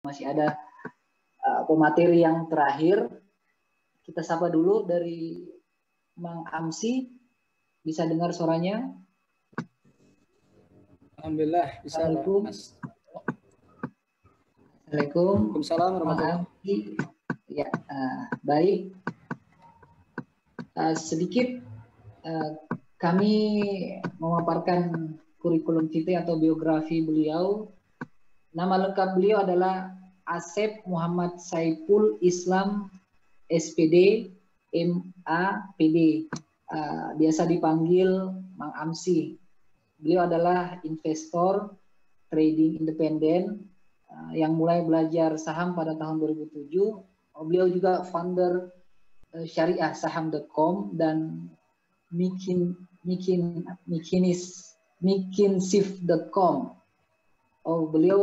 masih ada pemateri yang terakhir. Kita sapa dulu dari Mang Amsi. Bisa dengar suaranya? Alhamdulillah bisa. Assalamualaikum. Assalamualaikum. Waalaikumsalam warahmatullahi. Ya, baik. Sedikit kami memaparkan kurikulum vitae atau biografi beliau. Nama lengkap beliau adalah Asep Muhammad Saiful Islam SPD MAPD. Biasa dipanggil Mang Amsi. Beliau adalah investor trading independen yang mulai belajar saham pada tahun 2007. Beliau juga founder syariah saham.com dan mikinsif.com. Beliau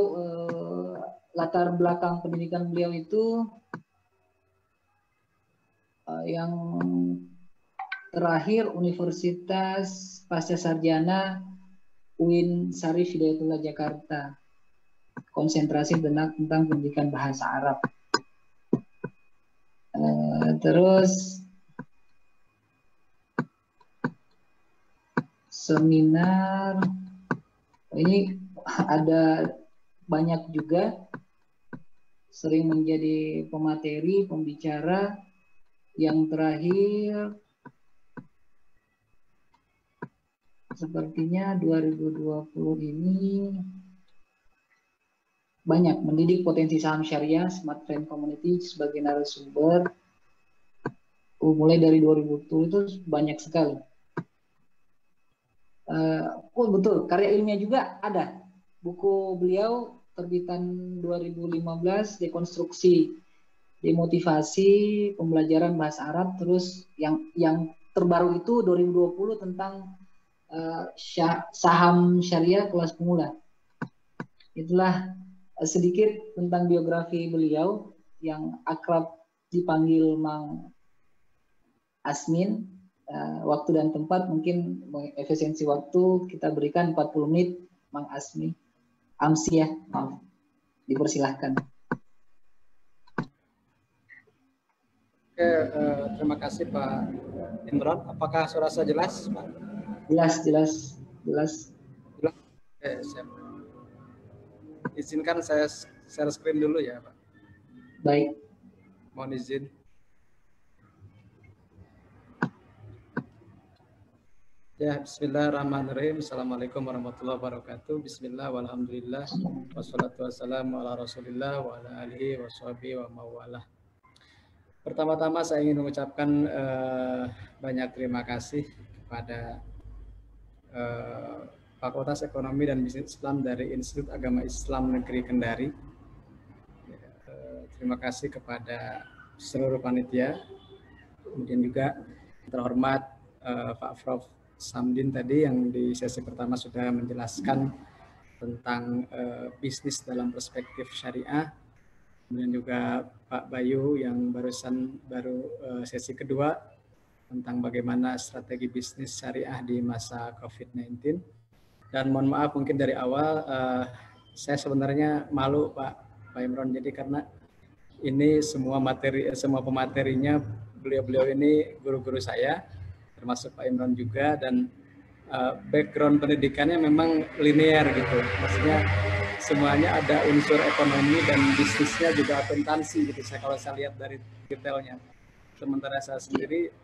latar belakang pendidikan beliau itu yang terakhir Universitas Pasca Sarjana UIN Syarif Hidayatullah Jakarta. Konsentrasi tentang pendidikan bahasa Arab. Terus seminar ini ada banyak juga, sering menjadi pemateri, pembicara. Yang terakhir sepertinya 2020 ini banyak mendidik potensi saham syariah Smart Friend Community sebagai narasumber. Mulai dari 2020 itu banyak sekali. Betul, karya ilmiah juga ada. Buku beliau terbitan 2015, dekonstruksi demotivasi pembelajaran bahasa Arab. Terus yang terbaru itu 2020 tentang saham syariah kelas pemula. Itulah sedikit tentang biografi beliau yang akrab dipanggil Mang Asmin. Waktu dan tempat mungkin efisiensi waktu kita berikan 40 menit. Mang Amsi ya, maaf, dipersilahkan. Oke, terima kasih Pak Imron. Apakah suara saya jelas, Pak? Jelas. Oke, siap. Izinkan saya share screen dulu ya, Pak. Baik. Mohon izin. Ya, bismillahirrahmanirrahim. Assalamualaikum warahmatullahi wabarakatuh. Bismillah, walhamdulillah. Wassalatu wassalamu ala rasulillah wa ala alihi wa sahbihi wa mawalah. Pertama-tama saya ingin mengucapkan banyak terima kasih kepada Fakultas Ekonomi dan Bisnis Islam dari Institut Agama Islam Negeri Kendari. Terima kasih kepada seluruh panitia, kemudian juga terhormat Pak Prof. Samdin tadi yang di sesi pertama sudah menjelaskan tentang bisnis dalam perspektif syariah. Kemudian juga Pak Bayu yang baru sesi kedua tentang bagaimana strategi bisnis syariah di masa COVID-19. Dan mohon maaf mungkin dari awal saya sebenarnya malu Pak Imron, jadi karena ini semua pematerinya beliau ini guru-guru saya, termasuk Pak Imron juga, dan background pendidikannya memang linear gitu, maksudnya semuanya ada unsur ekonomi dan bisnisnya juga akuntansi gitu. Kalau saya lihat dari detailnya, sementara saya sendiri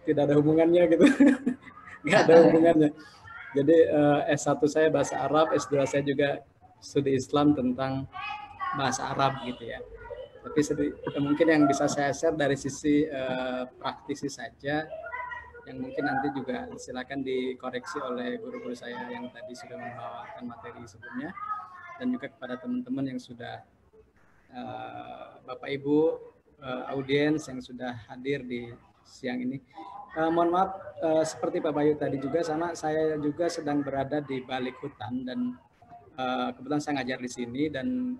tidak ada hubungannya gitu, nggak ada hubungannya. Jadi S1 saya bahasa Arab, S2 saya juga studi Islam tentang bahasa Arab gitu ya. Tapi mungkin yang bisa saya share dari sisi praktisi saja, yang mungkin nanti juga silakan dikoreksi oleh guru-guru saya yang tadi sudah membawakan materi sebelumnya, dan juga kepada teman-teman yang sudah Bapak Ibu audiens yang sudah hadir di siang ini. Mohon maaf, seperti Pak Bayu tadi juga sama, saya juga sedang berada di balik hutan dan kebetulan saya ngajar di sini, dan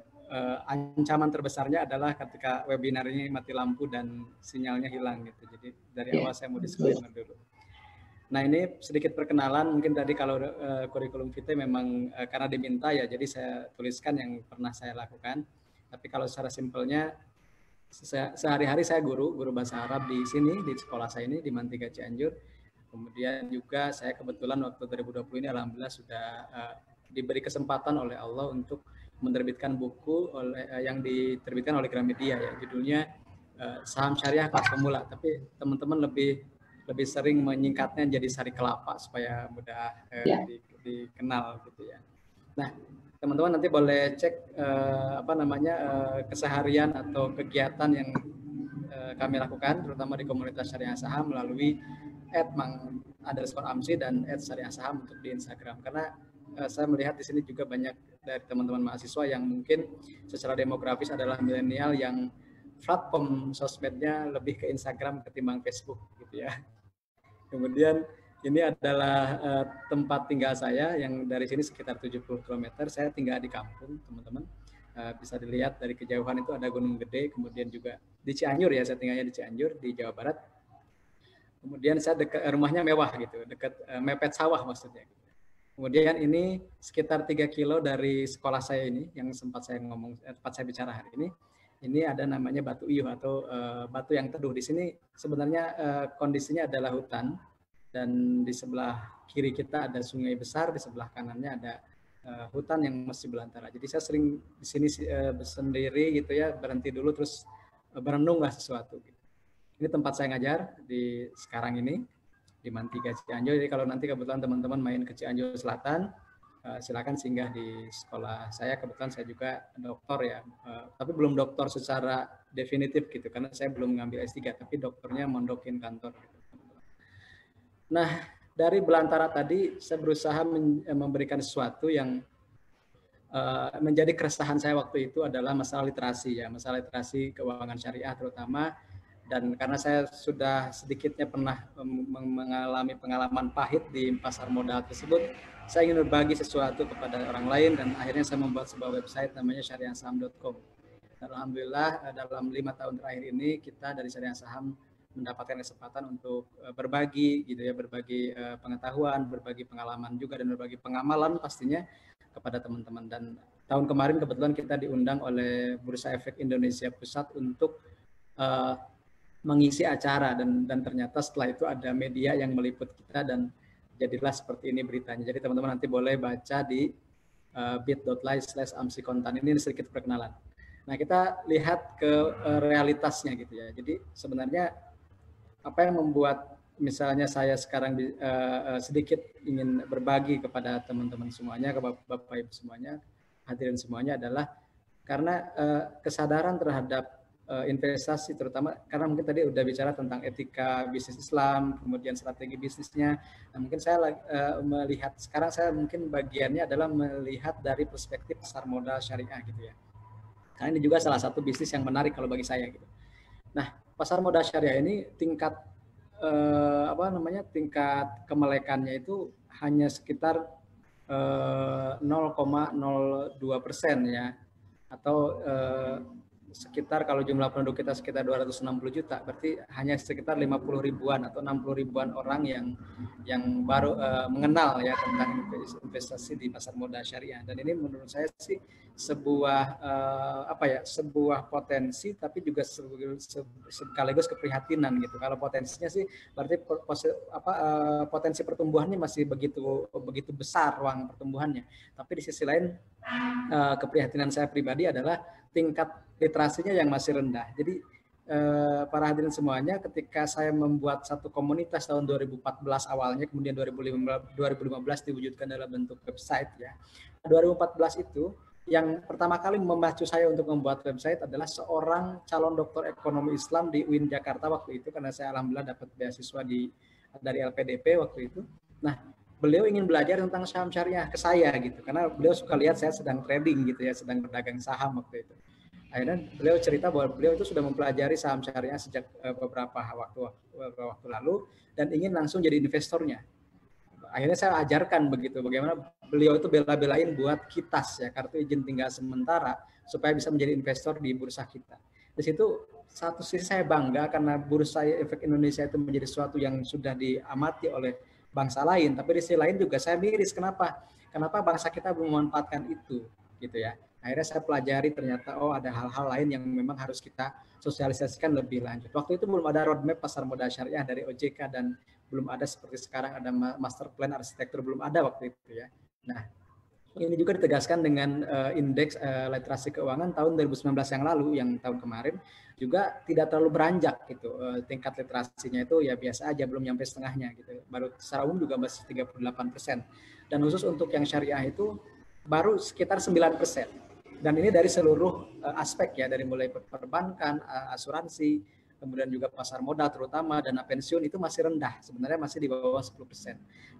ancaman terbesarnya adalah ketika webinar ini mati lampu dan sinyalnya hilang gitu. Jadi dari awal saya mau disclaimer dulu. Nah, ini sedikit perkenalan, mungkin tadi kalau kurikulum vitae memang karena diminta ya, jadi saya tuliskan yang pernah saya lakukan. Tapi kalau secara simpelnya, sehari-hari saya guru bahasa Arab di sini, di sekolah saya ini, di Mantiga Cianjur. Kemudian juga saya kebetulan waktu 2020 ini alhamdulillah sudah diberi kesempatan oleh Allah untuk menerbitkan buku yang diterbitkan oleh Gramedia, ya, judulnya Saham Syariah Kelas Pemula. Tapi teman-teman lebih sering menyingkatnya jadi Sari Kelapa supaya mudah dikenal gitu ya. Nah, teman-teman nanti boleh cek keseharian atau kegiatan yang kami lakukan, terutama di komunitas Syariah Saham melalui @mang_amsi dan @syariahsaham untuk di Instagram. Karena saya melihat di sini juga banyak dari teman-teman mahasiswa yang mungkin secara demografis adalah milenial yang platform sosmednya lebih ke Instagram ketimbang Facebook gitu ya. Kemudian ini adalah tempat tinggal saya yang dari sini sekitar 70 km. Saya tinggal di kampung, teman-teman. Bisa dilihat dari kejauhan itu ada Gunung Gede, kemudian juga di Cianjur ya, saya tinggalnya di Cianjur, di Jawa Barat. Kemudian saya dekat rumahnya mewah gitu, dekat mepet sawah maksudnya. Kemudian ini sekitar 3 kilo dari sekolah saya ini, yang sempat saya bicara hari ini. Ini ada namanya Batu Iyuh atau batu yang teduh. Di sini sebenarnya kondisinya adalah hutan. Dan di sebelah kiri kita ada sungai besar, di sebelah kanannya ada hutan yang masih belantara. Jadi saya sering di sini sendiri gitu ya, berhenti dulu terus berenunglah sesuatu. Gitu. Ini tempat saya ngajar di sekarang ini di Mantiga Cianjur. Jadi kalau nanti kebetulan teman-teman main ke Cianjur Selatan, silakan singgah di sekolah saya. Kebetulan saya juga doktor ya, tapi belum doktor secara definitif gitu, karena saya belum mengambil S3, tapi dokternya mondokin kantor. Gitu. Nah, dari belantara tadi saya berusaha memberikan sesuatu yang menjadi keresahan saya waktu itu adalah masalah literasi ya, masalah literasi keuangan syariah terutama. Dan karena saya sudah sedikitnya pernah mengalami pengalaman pahit di pasar modal tersebut, saya ingin berbagi sesuatu kepada orang lain dan akhirnya saya membuat sebuah website namanya syariahsaham.com. Dan alhamdulillah dalam 5 tahun terakhir ini kita dari Syariah Saham mendapatkan kesempatan untuk berbagi gitu ya, berbagi pengetahuan, berbagi pengalaman juga dan berbagi pengamalan pastinya kepada teman-teman. Dan tahun kemarin kebetulan kita diundang oleh Bursa Efek Indonesia Pusat untuk mengisi acara dan ternyata setelah itu ada media yang meliput kita dan jadilah seperti ini beritanya. Jadi teman-teman nanti boleh baca di bit.ly/amsikontan. Ini sedikit perkenalan. Nah, kita lihat ke realitasnya gitu ya. Jadi sebenarnya apa yang membuat misalnya saya sekarang sedikit ingin berbagi kepada teman-teman semuanya, ke Bapak Ibu semuanya, hadirin semuanya adalah karena kesadaran terhadap investasi, terutama karena mungkin tadi udah bicara tentang etika bisnis Islam, kemudian strategi bisnisnya. Nah, mungkin saya melihat sekarang saya mungkin bagiannya adalah melihat dari perspektif pasar modal syariah gitu ya. Karena ini juga salah satu bisnis yang menarik kalau bagi saya gitu. Nah, pasar modal syariah ini tingkat tingkat kemelekannya itu hanya sekitar 0,02% ya, atau sekitar kalau jumlah penduduk kita sekitar 260 juta, berarti hanya sekitar 50 ribuan atau 60 ribuan orang yang baru mengenal ya tentang investasi di pasar modal syariah. Dan ini menurut saya sih sebuah sebuah potensi, tapi juga sekaligus keprihatinan gitu. Kalau potensinya sih berarti potensi pertumbuhannya masih begitu besar ruang pertumbuhannya. Tapi di sisi lain keprihatinan saya pribadi adalah tingkat literasinya yang masih rendah. Jadi para hadirin semuanya, ketika saya membuat satu komunitas tahun 2014 awalnya, kemudian 2015 diwujudkan dalam bentuk website ya. 2014 itu yang pertama kali memacu saya untuk membuat website adalah seorang calon doktor ekonomi Islam di UIN Jakarta waktu itu, karena saya alhamdulillah dapat beasiswa dari LPDP waktu itu. Nah, beliau ingin belajar tentang saham syariah ke saya gitu, karena beliau suka lihat saya sedang trading gitu ya, sedang berdagang saham waktu itu. Akhirnya beliau cerita bahwa beliau itu sudah mempelajari saham syariah sejak beberapa waktu lalu dan ingin langsung jadi investornya. Akhirnya saya ajarkan begitu, bagaimana beliau itu bela-belain buat KITAS ya, kartu izin tinggal sementara, supaya bisa menjadi investor di bursa kita. Di situ satu sisi saya bangga karena Bursa Efek Indonesia itu menjadi sesuatu yang sudah diamati oleh bangsa lain, tapi di sisi lain juga saya miris kenapa bangsa kita belum memanfaatkan itu gitu ya. Akhirnya saya pelajari ternyata ada hal-hal lain yang memang harus kita sosialisasikan lebih lanjut. Waktu itu belum ada roadmap pasar modal syariah dari OJK dan belum ada seperti sekarang ada master plan arsitektur, belum ada waktu itu ya. Nah, ini juga ditegaskan dengan indeks literasi keuangan tahun 2019 yang lalu, yang tahun kemarin juga tidak terlalu beranjak gitu. Tingkat literasinya itu ya biasa aja, belum nyampe setengahnya gitu. Baru secara umum juga masih 38%. Dan khusus untuk yang syariah itu baru sekitar 9%. Dan ini dari seluruh aspek ya, dari mulai perbankan, asuransi, kemudian juga pasar modal terutama, dana pensiun itu masih rendah, sebenarnya masih di bawah 10%.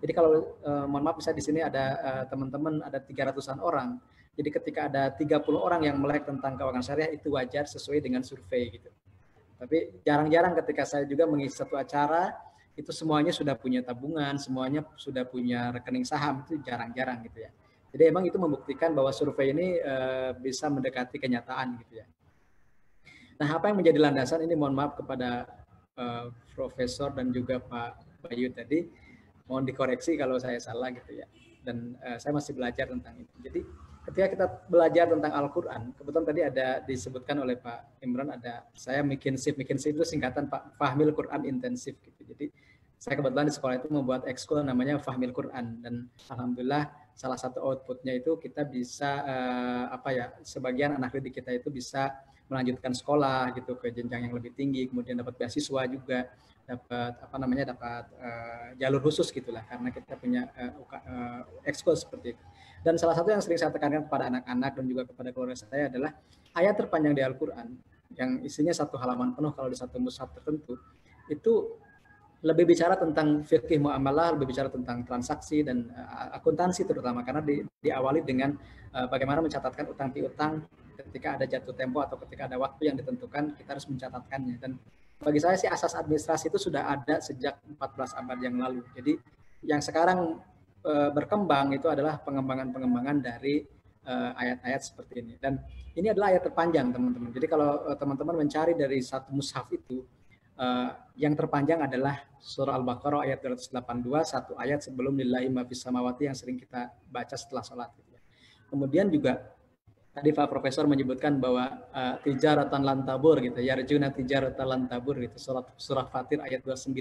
Jadi kalau mohon maaf, misalnya di sini ada teman-teman ada 300-an orang, jadi ketika ada 30 orang yang melek tentang keuangan syariah itu wajar sesuai dengan survei gitu. Tapi jarang-jarang ketika saya juga mengisi satu acara itu semuanya sudah punya tabungan, semuanya sudah punya rekening saham, itu jarang-jarang gitu ya. Jadi emang itu membuktikan bahwa survei ini bisa mendekati kenyataan gitu ya. Nah, apa yang menjadi landasan ini, mohon maaf kepada Profesor dan juga Pak Bayu tadi, mohon dikoreksi kalau saya salah gitu ya. Dan saya masih belajar tentang itu. Jadi ketika kita belajar tentang Al-Quran, kebetulan tadi ada disebutkan oleh Pak Imran, ada saya bikin SIP itu singkatan Pak Fahmil Quran Intensif gitu. Jadi saya kebetulan di sekolah itu membuat ekskul namanya Fahmil Quran, dan alhamdulillah salah satu outputnya itu kita bisa sebagian anak didik kita itu bisa melanjutkan sekolah gitu ke jenjang yang lebih tinggi, kemudian dapat beasiswa juga, dapat jalur khusus gitulah, karena kita punya ekskul seperti itu. Dan salah satu yang sering saya tekankan kepada anak-anak dan juga kepada keluarga saya adalah ayat terpanjang di Al-Quran yang isinya 1 halaman penuh kalau di satu mushaf tertentu itu lebih bicara tentang fikih muamalah, lebih bicara tentang transaksi dan akuntansi terutama, karena diawali dengan bagaimana mencatatkan utang piutang ketika ada jatuh tempo atau ketika ada waktu yang ditentukan, kita harus mencatatkannya. Dan bagi saya sih asas administrasi itu sudah ada sejak 14 abad yang lalu. Jadi yang sekarang berkembang itu adalah pengembangan dari ayat-ayat seperti ini. Dan ini adalah ayat terpanjang, teman-teman. Jadi kalau teman-teman mencari dari satu mushaf itu, yang terpanjang adalah surah Al-Baqarah ayat 282, satu ayat sebelum lillahi ma fis samawati yang sering kita baca setelah sholat. Kemudian juga tadi Pak Profesor menyebutkan bahwa tijaratan lan tabur gitu, yarjuna tijaratan lan tabur gitu, surah Fatir ayat 29.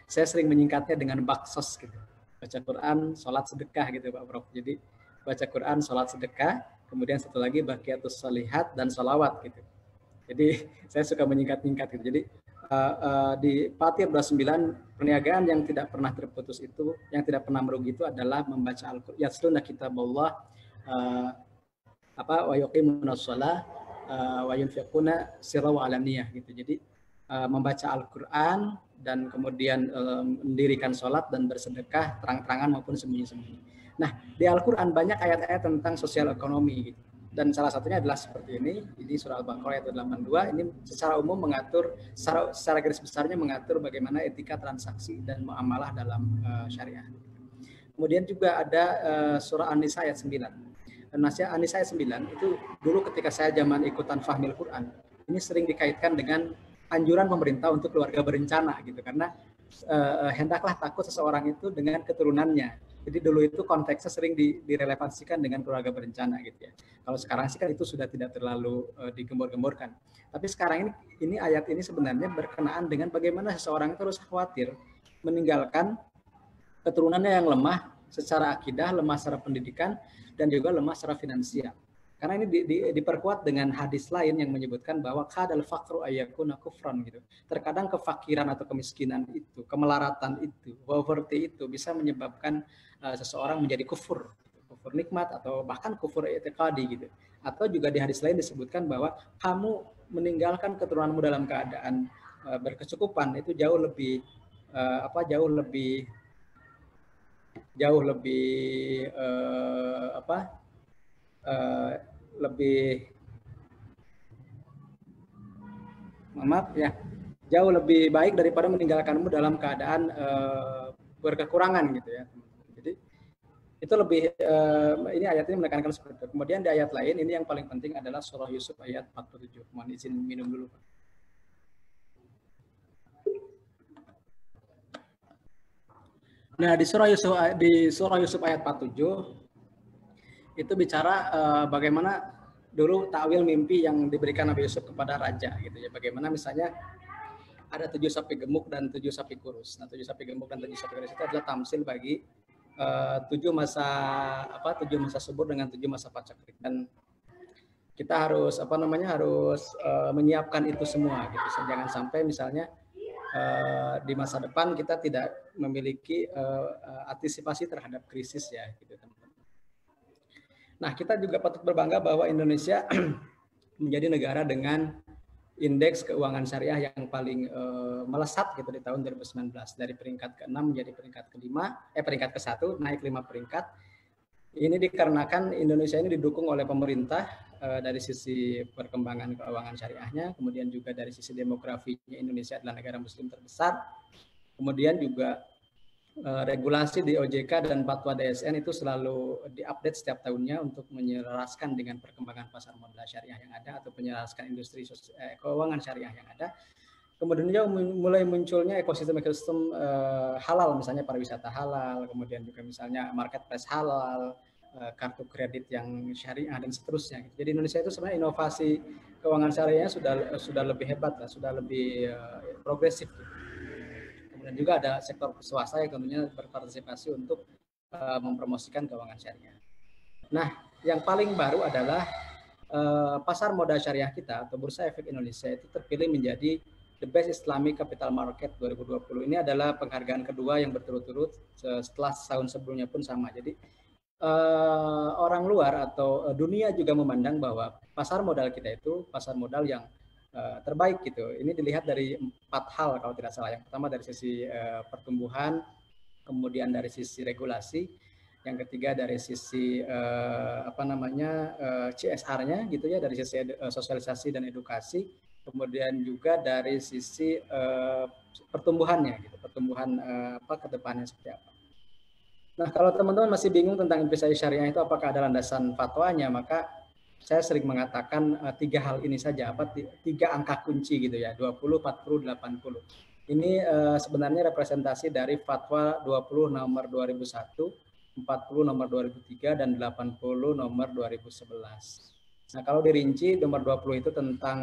Saya sering menyingkatnya dengan baksos gitu. Baca Quran, sholat, sedekah gitu Pak Prof. Jadi baca Quran, sholat, sedekah, kemudian satu lagi baqiyatus sholihat dan sholawat gitu. Jadi saya suka menyingkat-nyingkat gitu. Jadi di Fatir 29, perniagaan yang tidak pernah terputus itu, yang tidak pernah merugi itu adalah membaca Al-Qur'an, yatluna kitaballah wa yuqimunas shalah wa yunfiquna sirra wa alaniyah gitu. Jadi membaca Al-Qur'an dan kemudian mendirikan sholat dan bersedekah terang-terangan maupun sembunyi-sembunyi. Nah, di Al-Qur'an banyak ayat-ayat tentang sosial ekonomi gitu. Dan salah satunya adalah seperti ini surah Al-Baqarah ayat 82, ini secara umum mengatur, secara garis besarnya mengatur bagaimana etika transaksi dan muamalah dalam syariah. Kemudian juga ada surah An-Nisa ayat 9. An-Nisa ayat 9 itu dulu ketika saya zaman ikutan Fahmil Quran, ini sering dikaitkan dengan anjuran pemerintah untuk keluarga berencana gitu, karena hendaklah takut seseorang itu dengan keturunannya. Jadi dulu itu konteksnya sering direlevansikan dengan keluarga berencana gitu ya. Kalau sekarang sih kan itu sudah tidak terlalu digembor-gemborkan. Tapi sekarang ini ayat ini sebenarnya berkenaan dengan bagaimana seseorang itu harus khawatir meninggalkan keturunannya yang lemah secara akidah, lemah secara pendidikan, dan juga lemah secara finansial. Karena ini diperkuat dengan hadis lain yang menyebutkan bahwa kadal faqru ayyakuna kufran gitu. Terkadang kefakiran atau kemiskinan itu, kemelaratan itu, poverty itu bisa menyebabkan seseorang menjadi kufur nikmat atau bahkan kufur i'tiqadi gitu. Atau juga di hadis lain disebutkan bahwa kamu meninggalkan keturunanmu dalam keadaan berkecukupan itu jauh lebih jauh lebih baik daripada meninggalkanmu dalam keadaan berkekurangan gitu ya. Jadi itu lebih ini ayat ini menekankan seperti itu. Kemudian di ayat lain ini yang paling penting adalah surah Yusuf ayat 47. Mohon izin minum dulu Pak. Nah, di surah Yusuf ayat 47 itu bicara bagaimana dulu takwil mimpi yang diberikan Nabi Yusuf kepada raja gitu ya. Bagaimana misalnya ada 7 sapi gemuk dan 7 sapi kurus. Nah, 7 sapi gemuk dan 7 sapi kurus itu adalah tamsil bagi 7 masa subur dengan 7 masa paceklik. Dan kita harus harus menyiapkan itu semua gitu. Jangan sampai misalnya di masa depan kita tidak memiliki antisipasi terhadap krisis ya gitu teman-teman. Nah, kita juga patut berbangga bahwa Indonesia menjadi negara dengan indeks keuangan syariah yang paling melesat gitu di tahun 2019, dari peringkat ke-6 menjadi peringkat peringkat ke-1, naik 5 peringkat. Ini dikarenakan Indonesia ini didukung oleh pemerintah dari sisi perkembangan keuangan syariahnya, kemudian juga dari sisi demografinya Indonesia adalah negara muslim terbesar. Kemudian juga regulasi di OJK dan fatwa DSN itu selalu diupdate setiap tahunnya untuk menyelaraskan dengan perkembangan pasar modal syariah yang ada atau menyelaraskan industri keuangan syariah yang ada. Kemudian juga mulai munculnya ekosistem halal, misalnya pariwisata halal, kemudian juga misalnya marketplace halal, kartu kredit yang syariah dan seterusnya. Jadi Indonesia itu sebenarnya inovasi keuangan syariahnya sudah lebih hebat, sudah lebih progresif. Dan juga ada sektor swasta yang tentunya berpartisipasi untuk mempromosikan keuangan syariah. Nah, yang paling baru adalah pasar modal syariah kita atau Bursa Efek Indonesia itu terpilih menjadi The Best Islamic Capital Market 2020. Ini adalah penghargaan kedua yang berturut-turut setelah tahun sebelumnya pun sama. Jadi orang luar atau dunia juga memandang bahwa pasar modal kita itu pasar modal yang terbaik gitu. Ini dilihat dari 4 hal kalau tidak salah. Yang pertama dari sisi pertumbuhan, kemudian dari sisi regulasi, yang ketiga dari sisi CSR-nya gitu ya, dari sisi sosialisasi dan edukasi, kemudian juga dari sisi pertumbuhannya gitu, pertumbuhan ke depannya seperti apa. Nah, kalau teman-teman masih bingung tentang investasi syariah itu apakah ada landasan fatwanya, maka saya sering mengatakan 3 hal ini saja, 3 angka kunci gitu ya, 20, 40, 80. Ini sebenarnya representasi dari fatwa 20 nomor 2001, 40 nomor 2003, dan 80 nomor 2011. Nah, kalau dirinci, nomor 20 itu tentang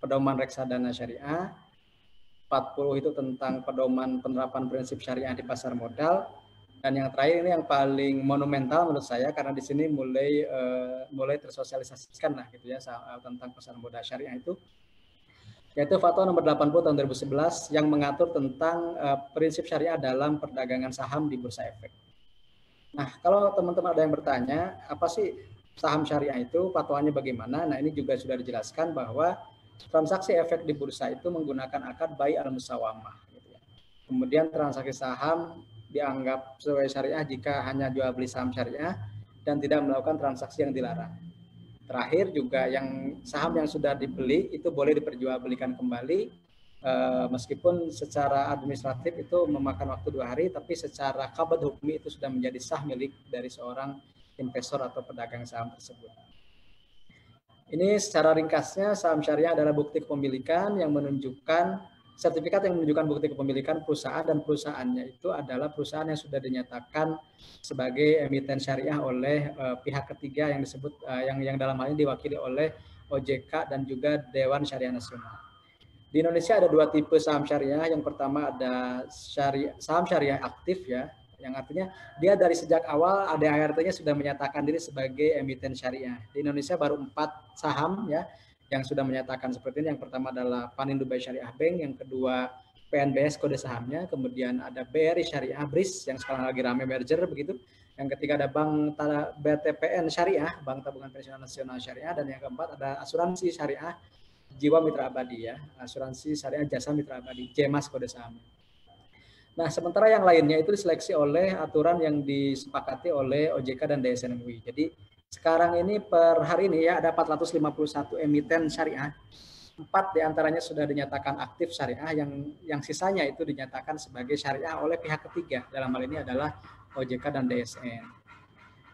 pedoman reksadana syariah, 40 itu tentang pedoman penerapan prinsip syariah di pasar modal, dan yang terakhir ini yang paling monumental menurut saya karena di sini mulai tersosialisasikan lah gitu ya tentang pasar modal syariah itu, yaitu fatwa nomor 80 tahun 2011 yang mengatur tentang prinsip syariah dalam perdagangan saham di Bursa Efek. Nah, kalau teman-teman ada yang bertanya apa sih saham syariah itu, fatwanya bagaimana? Nah, ini juga sudah dijelaskan bahwa transaksi efek di bursa itu menggunakan akad bai al-musawamah gitu ya. Kemudian transaksi saham dianggap sesuai syariah jika hanya jual beli saham syariah dan tidak melakukan transaksi yang dilarang. Terakhir juga yang saham yang sudah dibeli itu boleh diperjualbelikan kembali meskipun secara administratif itu memakan waktu 2 hari, tapi secara qabd hukmi itu sudah menjadi sah milik dari seorang investor atau pedagang saham tersebut. Ini secara ringkasnya saham syariah adalah bukti kepemilikan yang menunjukkan sertifikat yang menunjukkan bukti kepemilikan perusahaan, dan perusahaannya itu adalah perusahaan yang sudah dinyatakan sebagai emiten syariah oleh pihak ketiga yang disebut yang dalam hal ini diwakili oleh OJK dan juga Dewan Syariah Nasional. Di Indonesia ada 2 tipe saham syariah. Yang pertama ada saham syariah aktif ya, yang artinya dia dari sejak awal ADART-nya sudah menyatakan diri sebagai emiten syariah. Di Indonesia baru 4 saham ya yang sudah menyatakan seperti ini. Yang pertama adalah Panin Dubai Syariah Bank, yang kedua PNBS kode sahamnya, kemudian ada BRI Syariah BRIS yang sekarang lagi ramai merger begitu. Yang ketiga ada Bank BTPN Syariah, Bank Tabungan Pensiunan Nasional Syariah, dan yang keempat ada Asuransi Syariah Jiwa Mitra Abadi ya, Asuransi Syariah Jasa Mitra Abadi, JEMAS kode sahamnya. Nah, sementara yang lainnya itu diseleksi oleh aturan yang disepakati oleh OJK dan DSN MUI. Jadi sekarang ini per hari ini ya ada 451 emiten syariah. 4 diantaranya sudah dinyatakan aktif syariah, yang sisanya itu dinyatakan sebagai syariah oleh pihak ketiga. Dalam hal ini adalah OJK dan DSN.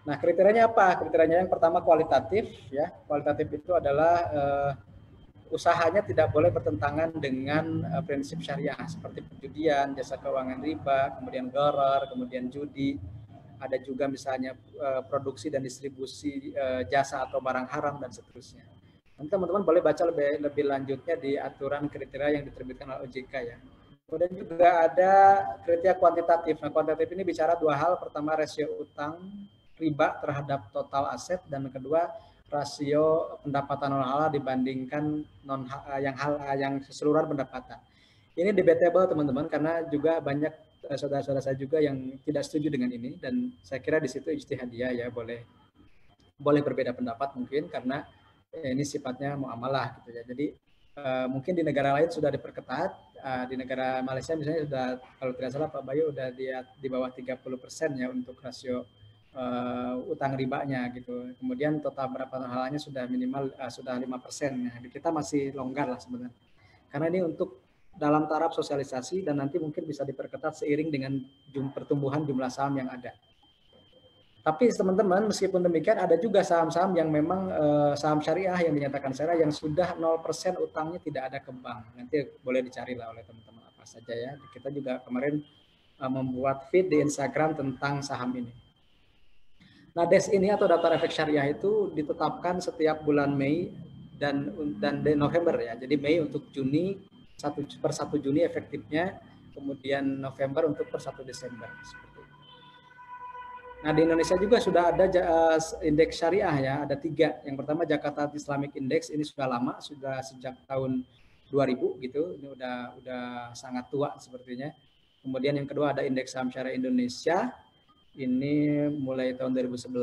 Nah, kriterianya apa? Kriterianya yang pertama kualitatif ya. Kualitatif itu adalah usahanya tidak boleh bertentangan dengan prinsip syariah seperti perjudian, jasa keuangan riba, kemudian gharar, kemudian judi. ada juga misalnya produksi dan distribusi jasa atau barang haram dan seterusnya. Nanti teman-teman boleh baca lebih lanjutnya di aturan kriteria yang diterbitkan oleh OJK ya. Kemudian juga ada kriteria kuantitatif. Nah, kuantitatif ini bicara dua hal. Pertama, rasio utang riba terhadap total aset, dan kedua, rasio pendapatan non halal dibandingkan yang keseluruhan pendapatan. Ini debatable teman-teman, karena juga banyak saudara-saudara saya juga yang tidak setuju dengan ini, dan saya kira di situ ijtihadiyah ya, boleh berbeda pendapat mungkin karena ini sifatnya muamalah gitu ya. Jadi mungkin di negara lain sudah diperketat, di negara Malaysia misalnya sudah, kalau tidak salah Pak Bayu, udah di bawah 30% ya untuk rasio utang ribanya gitu. Kemudian total pendapatan halalnya sudah minimal sudah 5%. Nah, di kita masih longgar lah sebenarnya. Karena ini untuk dalam taraf sosialisasi, dan nanti mungkin bisa diperketat seiring dengan pertumbuhan jumlah saham yang ada. Tapi teman-teman, meskipun demikian ada juga saham-saham yang memang saham syariah yang dinyatakan syariah yang sudah 0% utangnya tidak ada ke bank. Nanti boleh dicari lah oleh teman-teman apa saja ya. Kita juga kemarin membuat feed di Instagram tentang saham ini. Nah, DES ini atau daftar efek syariah itu ditetapkan setiap bulan Mei dan November ya. Jadi Mei untuk Juni, per 1 Juni efektifnya, kemudian November untuk per 1 Desember. Nah, di Indonesia juga sudah ada indeks syariah ya, ada 3. Yang pertama Jakarta Islamic Index, ini sudah lama, sudah sejak tahun 2000 gitu. Ini udah sangat tua sepertinya. Kemudian yang kedua ada indeks saham syariah Indonesia. Ini mulai tahun 2011.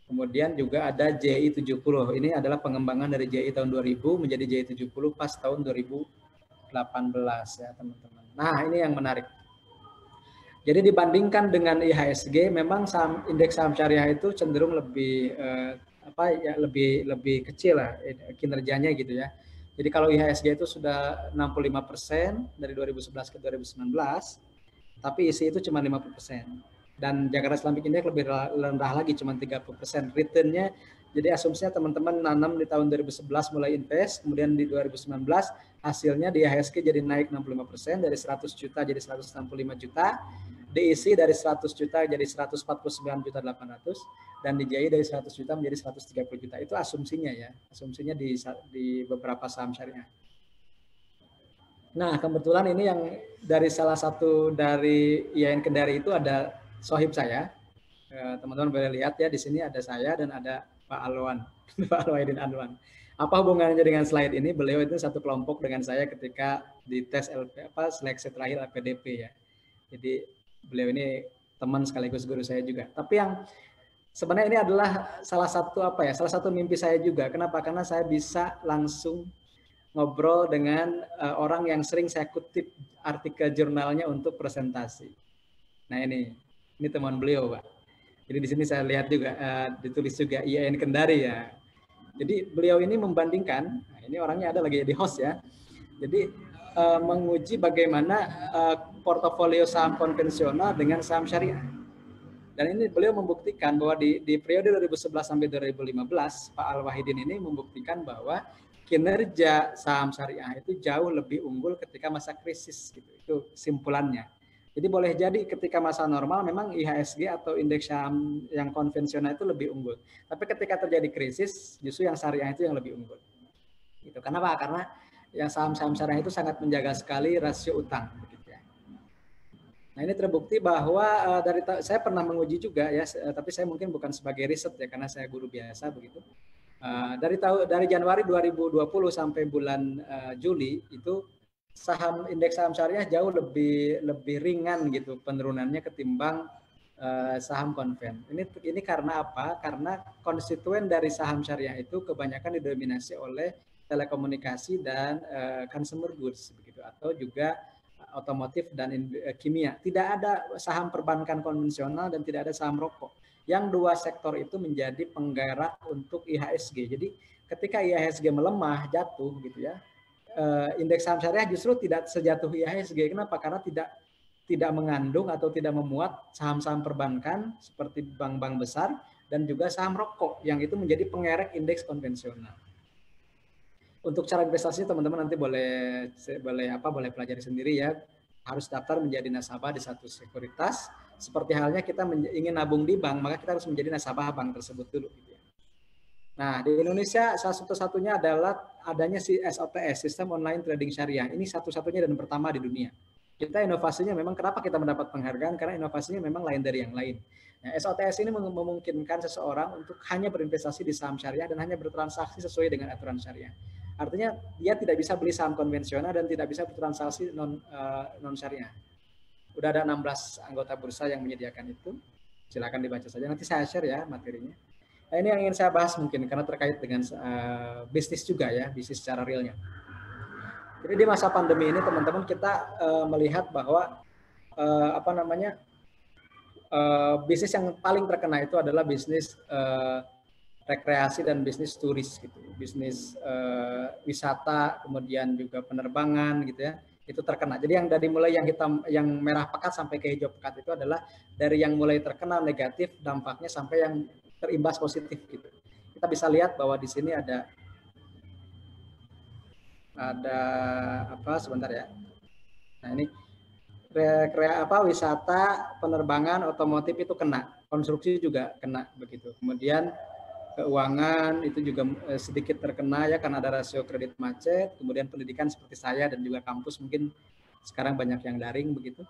Kemudian juga ada JI 70. Ini adalah pengembangan dari JI tahun 2000 menjadi JI 70 pas tahun 2018 ya, teman-teman. Nah, ini yang menarik. Jadi dibandingkan dengan IHSG, memang indeks saham syariah itu cenderung lebih lebih kecil lah kinerjanya gitu ya. Jadi kalau IHSG itu sudah 65% dari 2011 ke 2019, tapi isi itu cuma 50%. Dan Jakarta Islamic Index lebih rendah lagi, cuma 30%. Returnnya, jadi asumsinya teman-teman nanam di tahun 2011 mulai invest, kemudian di 2019 hasilnya di IHSG jadi naik 65%, dari 100 juta jadi 165 juta, diisi dari 100 juta jadi 149 juta 800, dan di JI dari 100 juta menjadi 130 juta. Itu asumsinya ya, asumsinya di beberapa saham syariah. Nah, kebetulan ini yang dari salah satu dari IAIN Kendari itu ada sohib saya. Teman-teman boleh lihat ya, di sini ada saya dan ada Pak Alwan, Pak Alwaidin Anwan. Apa hubungannya dengan slide ini? Beliau itu satu kelompok dengan saya ketika di tes seleksi terakhir LPDP ya. Jadi beliau ini teman sekaligus guru saya juga. Tapi yang sebenarnya ini adalah salah satu mimpi saya juga. Kenapa? Karena saya bisa langsung ngobrol dengan orang yang sering saya kutip artikel jurnalnya untuk presentasi. Nah, ini teman beliau, Pak. Jadi di sini saya lihat juga ditulis juga IAIN Kendari ya. Jadi beliau ini membandingkan, nah ini orangnya ada lagi di host ya. Jadi menguji bagaimana portofolio saham konvensional dengan saham syariah. Dan ini beliau membuktikan bahwa di periode 2011 sampai 2015, Pak Al-Wahidin ini membuktikan bahwa kinerja saham syariah itu jauh lebih unggul ketika masa krisis gitu. Itu simpulannya. Jadi boleh jadi ketika masa normal memang IHSG atau indeks saham yang konvensional itu lebih unggul. Tapi ketika terjadi krisis justru yang syariah itu yang lebih unggul. Gitu. Kenapa? Karena yang saham-saham syariah itu sangat menjaga sekali rasio utang. Begitu ya. Nah, ini terbukti bahwa saya pernah menguji juga ya, tapi saya mungkin bukan sebagai riset ya karena saya guru biasa begitu. Dari Januari 2020 sampai bulan Juli itu indeks saham syariah jauh lebih ringan gitu penurunannya ketimbang saham konven. Ini karena apa? Karena konstituen dari saham syariah itu kebanyakan didominasi oleh telekomunikasi dan consumer goods begitu, atau juga otomotif dan kimia. Tidak ada saham perbankan konvensional dan tidak ada saham rokok. Yang dua sektor itu menjadi penggerak untuk IHSG. Jadi ketika IHSG melemah, jatuh gitu ya, indeks saham syariah justru tidak sejatuh IHSG. Kenapa? Karena tidak mengandung atau tidak memuat saham-saham perbankan seperti bank-bank besar dan juga saham rokok yang itu menjadi pengerek indeks konvensional. Untuk cara investasi teman-teman nanti boleh pelajari sendiri ya. Harus daftar menjadi nasabah di satu sekuritas seperti halnya kita ingin nabung di bank, maka kita harus menjadi nasabah bank tersebut dulu. Gitu ya. Nah, di Indonesia salah satu-satunya adalah adanya si SOTS, Sistem Online Trading Syariah. Ini satu-satunya dan pertama di dunia. Kita inovasinya memang, kenapa kita mendapat penghargaan? Karena inovasinya memang lain dari yang lain. Nah, SOTS ini memungkinkan seseorang untuk hanya berinvestasi di saham syariah dan hanya bertransaksi sesuai dengan aturan syariah. Artinya dia tidak bisa beli saham konvensional dan tidak bisa bertransaksi non syariah. Udah ada 16 anggota bursa yang menyediakan itu. Silakan dibaca saja. Nanti saya share ya materinya. Nah, ini yang ingin saya bahas mungkin karena terkait dengan bisnis juga ya, bisnis secara realnya. Jadi di masa pandemi ini teman-teman kita melihat bahwa bisnis yang paling terkena itu adalah bisnis rekreasi dan bisnis turis gitu, bisnis wisata, kemudian juga penerbangan gitu ya, itu terkena. Jadi yang dari mulai yang hitam, yang merah pekat sampai ke hijau pekat itu adalah dari yang mulai terkena negatif dampaknya sampai yang terimbas positif gitu. Kita bisa lihat bahwa di sini ada apa sebentar ya. Nah ini wisata, penerbangan, otomotif itu kena, konstruksi juga kena begitu. Kemudian keuangan itu juga sedikit terkena ya karena ada rasio kredit macet. Kemudian pendidikan seperti saya dan juga kampus mungkin sekarang banyak yang daring begitu.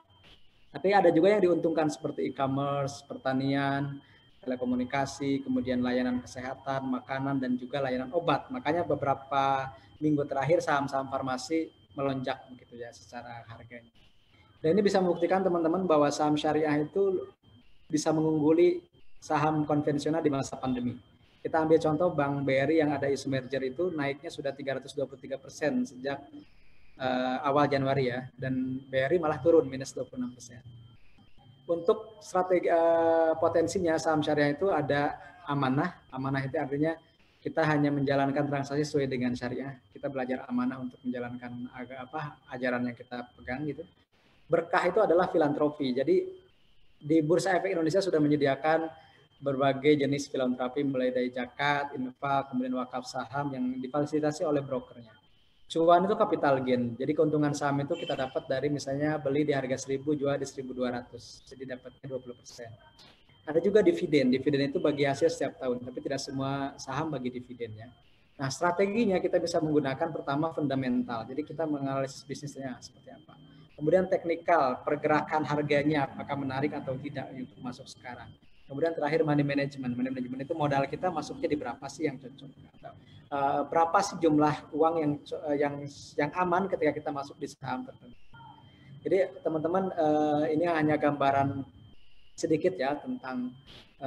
Tapi ada juga yang diuntungkan seperti e-commerce, pertanian, telekomunikasi, kemudian layanan kesehatan, makanan, dan juga layanan obat. Makanya beberapa minggu terakhir saham-saham farmasi melonjak begitu ya secara harganya. Dan ini bisa membuktikan teman-teman bahwa saham syariah itu bisa mengungguli saham konvensional di masa pandemi. Kita ambil contoh Bank BRI yang ada isu merger itu naiknya sudah 323% sejak awal Januari ya, dan BRI malah turun minus 26%. Untuk strategi potensinya saham syariah itu ada amanah. Amanah itu artinya kita hanya menjalankan transaksi sesuai dengan syariah. Kita belajar amanah untuk menjalankan ajaran yang kita pegang gitu. Berkah itu adalah filantropi. Jadi di Bursa Efek Indonesia sudah menyediakan berbagai jenis filantropi mulai dari zakat, infak, kemudian wakaf saham yang difasilitasi oleh brokernya. Cuan itu capital gain. Jadi keuntungan saham itu kita dapat dari misalnya beli di harga 1.000, jual di 1.200. Jadi dapatnya 20%. Ada juga dividen. Dividen itu bagi hasil setiap tahun, tapi tidak semua saham bagi dividennya. Nah, strateginya kita bisa menggunakan pertama fundamental. Jadi kita menganalisis bisnisnya seperti apa. Kemudian teknikal, pergerakan harganya apakah menarik atau tidak untuk masuk sekarang. Kemudian terakhir money management. Money management itu modal kita masuknya di berapa sih yang cocok. Berapa sih jumlah uang yang aman ketika kita masuk di saham tertentu. Jadi teman-teman ini hanya gambaran sedikit ya tentang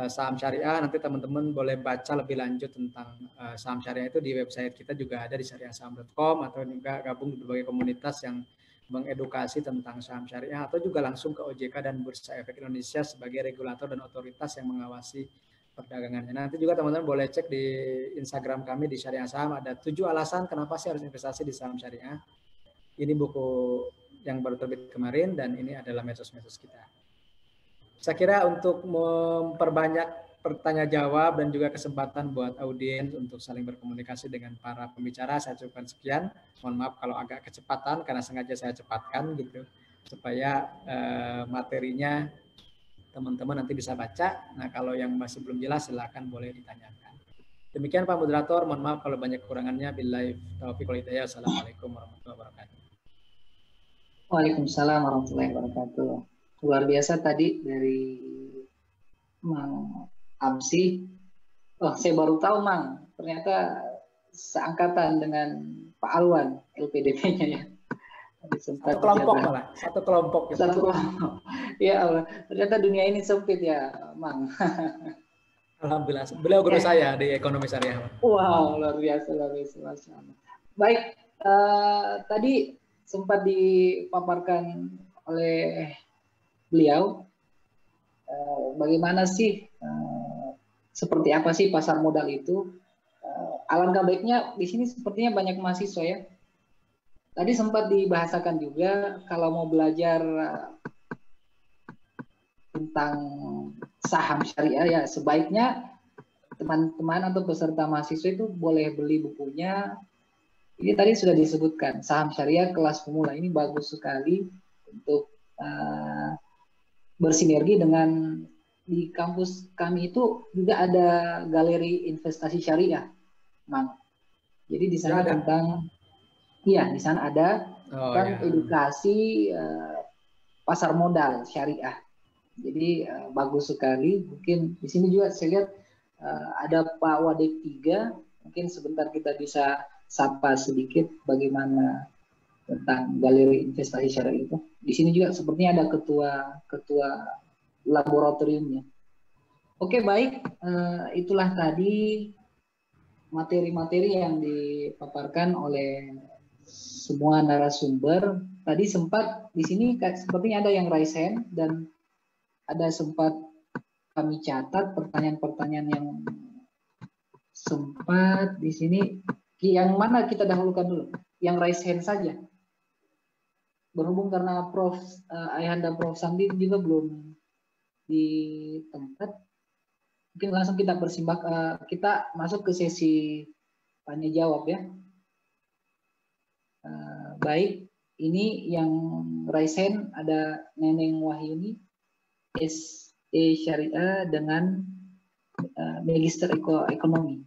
saham syariah. Nanti teman-teman boleh baca lebih lanjut tentang saham syariah itu di website kita juga ada di syariahsaham.com, atau juga gabung di berbagai komunitas yang mengedukasi tentang saham syariah, atau juga langsung ke OJK dan Bursa Efek Indonesia sebagai regulator dan otoritas yang mengawasi perdagangannya. Nanti juga teman-teman boleh cek di Instagram kami di Syariah Saham, ada 7 alasan kenapa sih harus investasi di saham syariah. Ini buku yang baru terbit kemarin dan ini adalah medsos-medsos kita. Saya kira untuk memperbanyak pertanyaan jawab dan juga kesempatan buat audiens untuk saling berkomunikasi dengan para pembicara, saya cukupkan sekian. Mohon maaf kalau agak kecepatan karena sengaja saya cepatkan gitu supaya materinya teman-teman nanti bisa baca. Nah, kalau yang masih belum jelas silakan boleh ditanyakan. Demikian Pak Moderator, mohon maaf kalau banyak kekurangannya. Billahi taufiq wal hidayah. Assalamualaikum warahmatullahi wabarakatuh. Waalaikumsalam warahmatullahi wabarakatuh. Luar biasa tadi dari Mang Amsi. Oh, saya baru tahu Mang, ternyata seangkatan dengan Pak Alwan LPDP-nya ya. Satu kelompok malah, satu kelompok. Gitu. Satu kelompok. Ya Allah, ternyata dunia ini sempit ya, Mang. Alhamdulillah, beliau guru saya di ekonomi syariah. Wow, luar biasa, luar biasa. Baik, tadi sempat dipaparkan oleh beliau bagaimana sih seperti apa sih pasar modal itu. Alangkah baiknya di sini sepertinya banyak mahasiswa ya. Tadi sempat dibahasakan juga kalau mau belajar tentang saham syariah ya sebaiknya teman-teman atau peserta mahasiswa itu boleh beli bukunya. Ini tadi sudah disebutkan saham syariah kelas pemula, ini bagus sekali untuk bersinergi dengan di kampus kami itu juga ada galeri investasi syariah, Mang. Jadi di sana tentang, iya di sana ada tentang edukasi pasar modal syariah. Jadi bagus sekali. Mungkin di sini juga saya lihat ada Pak Wadek 3. Mungkin sebentar kita bisa sapa sedikit bagaimana tentang galeri investasi syariah itu. Di sini juga sepertinya ada ketua laboratoriumnya. Oke, baik, itulah tadi materi-materi yang dipaparkan oleh semua narasumber. Tadi sempat di sini sepertinya ada yang raise hand dan ada sempat kami catat pertanyaan-pertanyaan yang sempat di sini. Yang mana kita dahulukan dulu? Yang raise hand saja. Berhubung karena Ayahanda Prof. Samdin juga belum di tempat, mungkin langsung kita bersimbah, kita masuk ke sesi tanya jawab ya. Baik, ini yang raise hand ada Neneng Wahyuni, SE Syariah dengan Magister Ekonomi.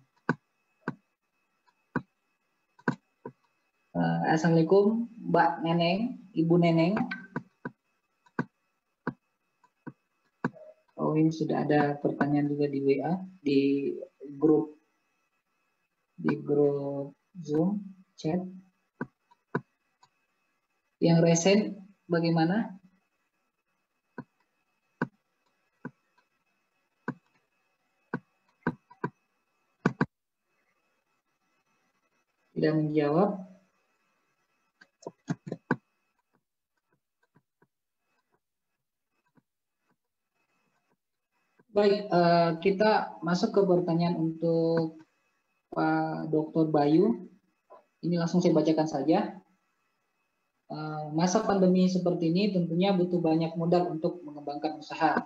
Assalamualaikum Mbak Neneng, Ibu Neneng. Oh, ini sudah ada pertanyaan juga di WA, di grup Zoom chat. Yang resen bagaimana? Tidak menjawab. Baik, kita masuk ke pertanyaan untuk Pak Dr. Bayu. Ini langsung saya bacakan saja. Masa pandemi seperti ini tentunya butuh banyak modal untuk mengembangkan usaha.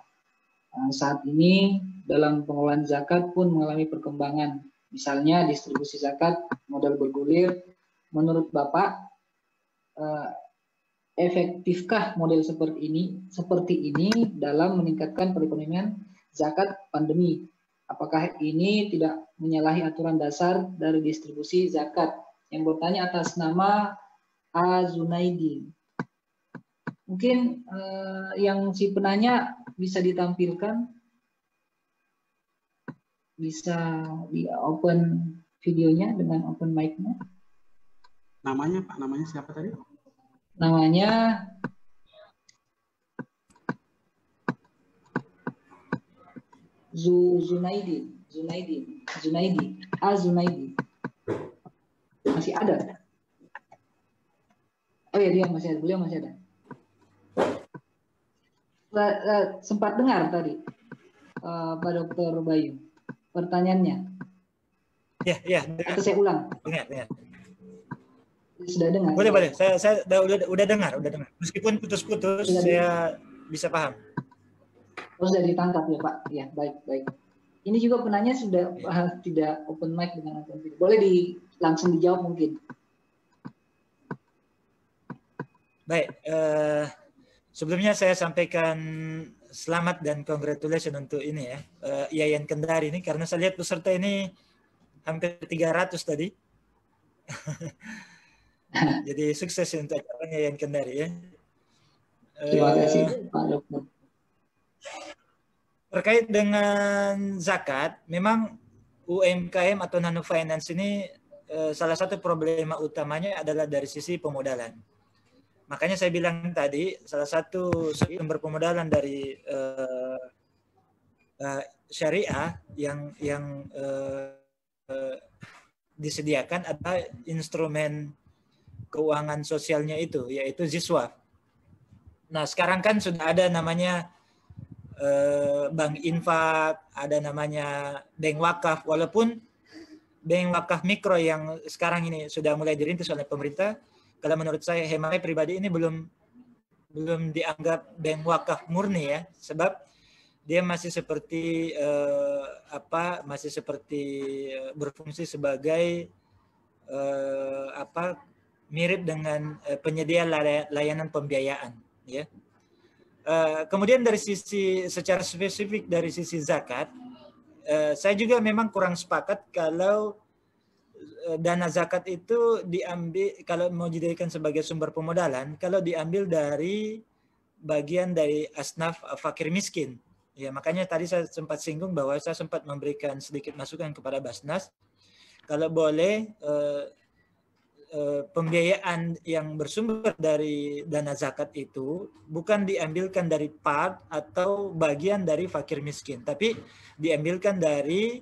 Saat ini dalam pengelolaan zakat pun mengalami perkembangan. Misalnya distribusi zakat, modal bergulir. Menurut Bapak, efektifkah model seperti ini dalam meningkatkan perekonomian zakat pandemi? Apakah ini tidak menyalahi aturan dasar dari distribusi zakat? Yang bertanya atas nama A. Zunaidi. Mungkin yang si penanya bisa ditampilkan, bisa di open videonya dengan open mic-nya. Namanya Pak, namanya siapa tadi? Namanya Zunaidi. Masih ada? Oh ya, dia masih ada. Beliau masih ada. Sempat dengar tadi Pak Dr. Bayu pertanyaannya? Ya. Atau saya ulang? Dengar. Sudah dengar? Boleh. Saya udah dengar. Meskipun putus-putus, saya bisa paham. Oh, sudah ditangkap ya Pak? Ya, baik. Ini juga penanya sudah tidak open mic dengan open video. Boleh langsung dijawab mungkin. Baik, sebelumnya saya sampaikan selamat dan congratulations untuk ini ya, Yayan Kendari ini, karena saya lihat peserta ini hampir 300 tadi. Jadi sukses untuk acaranya Yayan Kendari ya. Terima kasih Pak Dokter. Terkait dengan zakat, memang UMKM atau nano finance ini salah satu problema utamanya adalah dari sisi pemodalan. Makanya saya bilang tadi, salah satu sumber pemodalan dari syariah yang disediakan adalah instrumen keuangan sosialnya itu, yaitu Ziswaf. Nah, sekarang kan sudah ada namanya bank infak, ada namanya bank wakaf, walaupun bank wakaf mikro yang sekarang ini sudah mulai dirintis oleh pemerintah. Kalau menurut saya, hemat pribadi ini belum dianggap bank wakaf murni ya, sebab dia masih seperti berfungsi sebagai mirip dengan penyedia layanan pembiayaan ya. Kemudian dari sisi secara spesifik dari sisi zakat, saya juga memang kurang sepakat kalau dana zakat itu diambil, kalau mau dijadikan sebagai sumber pemodalan, kalau diambil dari bagian dari asnaf fakir miskin. Ya, makanya tadi saya sempat singgung bahwa saya sempat memberikan sedikit masukan kepada Basnas, kalau boleh pembiayaan yang bersumber dari dana zakat itu bukan diambilkan dari part atau bagian dari fakir miskin, tapi diambilkan dari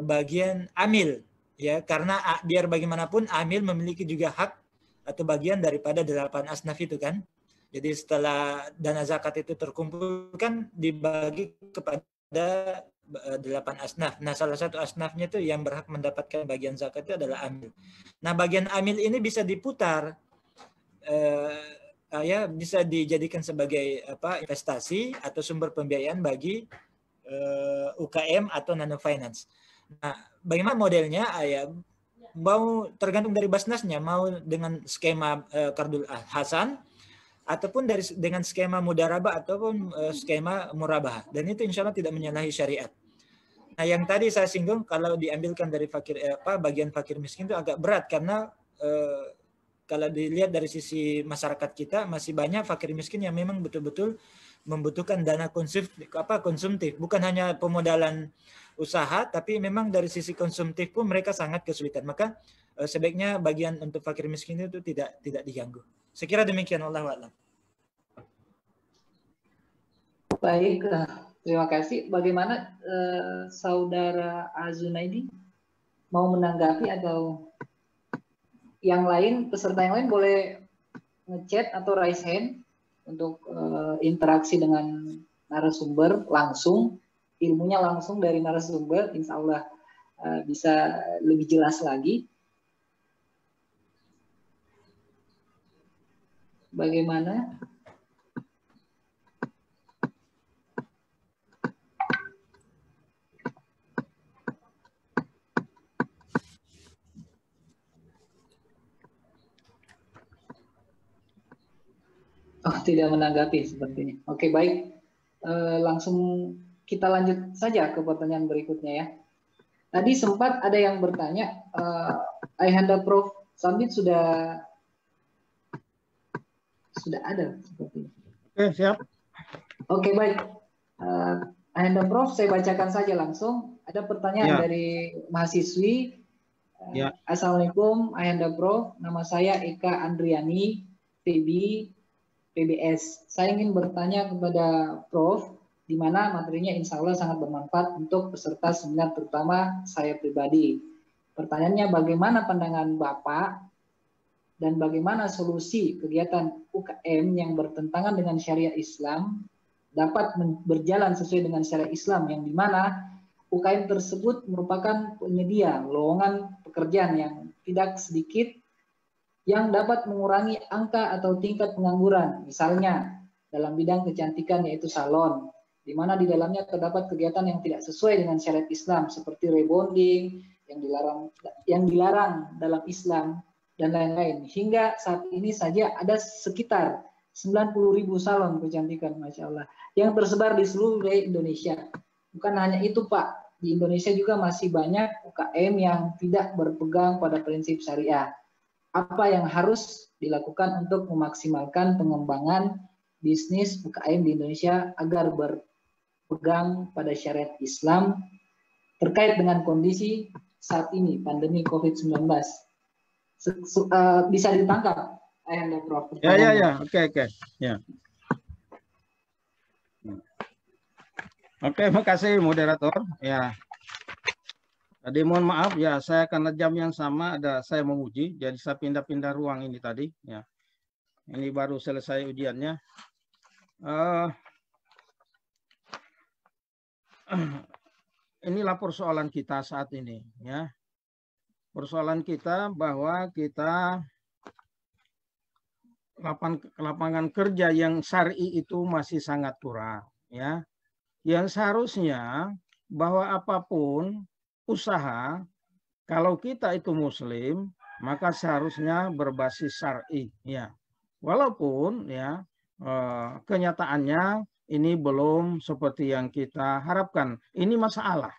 bagian amil, ya, karena biar bagaimanapun amil memiliki juga hak atau bagian daripada 8 asnaf itu kan. Jadi setelah dana zakat itu terkumpulkan dibagi kepada 8 asnaf. Nah, salah satu asnafnya itu yang berhak mendapatkan bagian zakat itu adalah amil. Nah, bagian amil ini bisa diputar, ya, bisa dijadikan sebagai investasi atau sumber pembiayaan bagi UKM atau nano finance. Nah, bagaimana modelnya? Ya, mau tergantung dari Basnasnya, mau dengan skema Qardul Hasan ataupun dengan skema mudarabah ataupun skema murabah, dan itu insya Allah tidak menyalahi syariat. Nah, yang tadi saya singgung kalau diambilkan dari bagian fakir miskin itu agak berat karena kalau dilihat dari sisi masyarakat kita masih banyak fakir miskin yang memang betul-betul membutuhkan dana konsumtif, bukan hanya pemodalan usaha, tapi memang dari sisi konsumtif pun mereka sangat kesulitan. Maka sebaiknya bagian untuk fakir miskin itu tidak diganggu. Saya kira demikian, wallahu a'lam. Baik, terima kasih. Bagaimana Saudara Azunaidi mau menanggapi atau yang lain, peserta yang lain boleh ngechat atau raise hand untuk interaksi dengan narasumber langsung, ilmunya langsung dari narasumber, insya Allah bisa lebih jelas lagi. Bagaimana? Oh, tidak menanggapi sepertinya. Oke, baik. Langsung kita lanjut saja ke pertanyaan berikutnya ya. Tadi sempat ada yang bertanya, Ayahanda Prof. Samit sudah ada sepertinya. Oke, siap. Oke, baik. Ayahanda Prof, saya bacakan saja langsung. Ada pertanyaan dari mahasiswi. Assalamualaikum Ayahanda Prof. Nama saya Eka Andriani, PBS. Saya ingin bertanya kepada Prof, di mana materinya insya Allah sangat bermanfaat untuk peserta seminar, terutama saya pribadi. Pertanyaannya, bagaimana pandangan Bapak dan bagaimana solusi kegiatan UKM yang bertentangan dengan syariat Islam dapat berjalan sesuai dengan syariat Islam, yang di mana UKM tersebut merupakan penyedia lowongan pekerjaan yang tidak sedikit yang dapat mengurangi angka atau tingkat pengangguran, misalnya dalam bidang kecantikan yaitu salon, di mana di dalamnya terdapat kegiatan yang tidak sesuai dengan syariat Islam seperti rebonding yang dilarang dalam Islam dan lain-lain. Hingga saat ini saja ada sekitar 90.000 salon kecantikan, Masya Allah, yang tersebar di seluruh Indonesia. Bukan hanya itu Pak, di Indonesia juga masih banyak UKM yang tidak berpegang pada prinsip syariah. Apa yang harus dilakukan untuk memaksimalkan pengembangan bisnis UKM di Indonesia agar berpegang pada syariat Islam terkait dengan kondisi saat ini, pandemi COVID-19? Bisa ditangkap, Ayahanda Prof. Ya. Oke. Ya. Oke, makasih moderator. Ya. Tadi mohon maaf ya, saya karena jam yang sama saya menguji, jadi saya pindah-pindah ruang ini tadi. Ya, ini baru selesai ujiannya. Inilah persoalan kita saat ini. Ya, persoalan kita bahwa kita lapangan kerja yang syar'i itu masih sangat kurang. Ya, yang seharusnya bahwa apapun usaha, kalau kita itu muslim, maka seharusnya berbasis syar'i, ya. Walaupun ya kenyataannya ini belum seperti yang kita harapkan. Ini masalah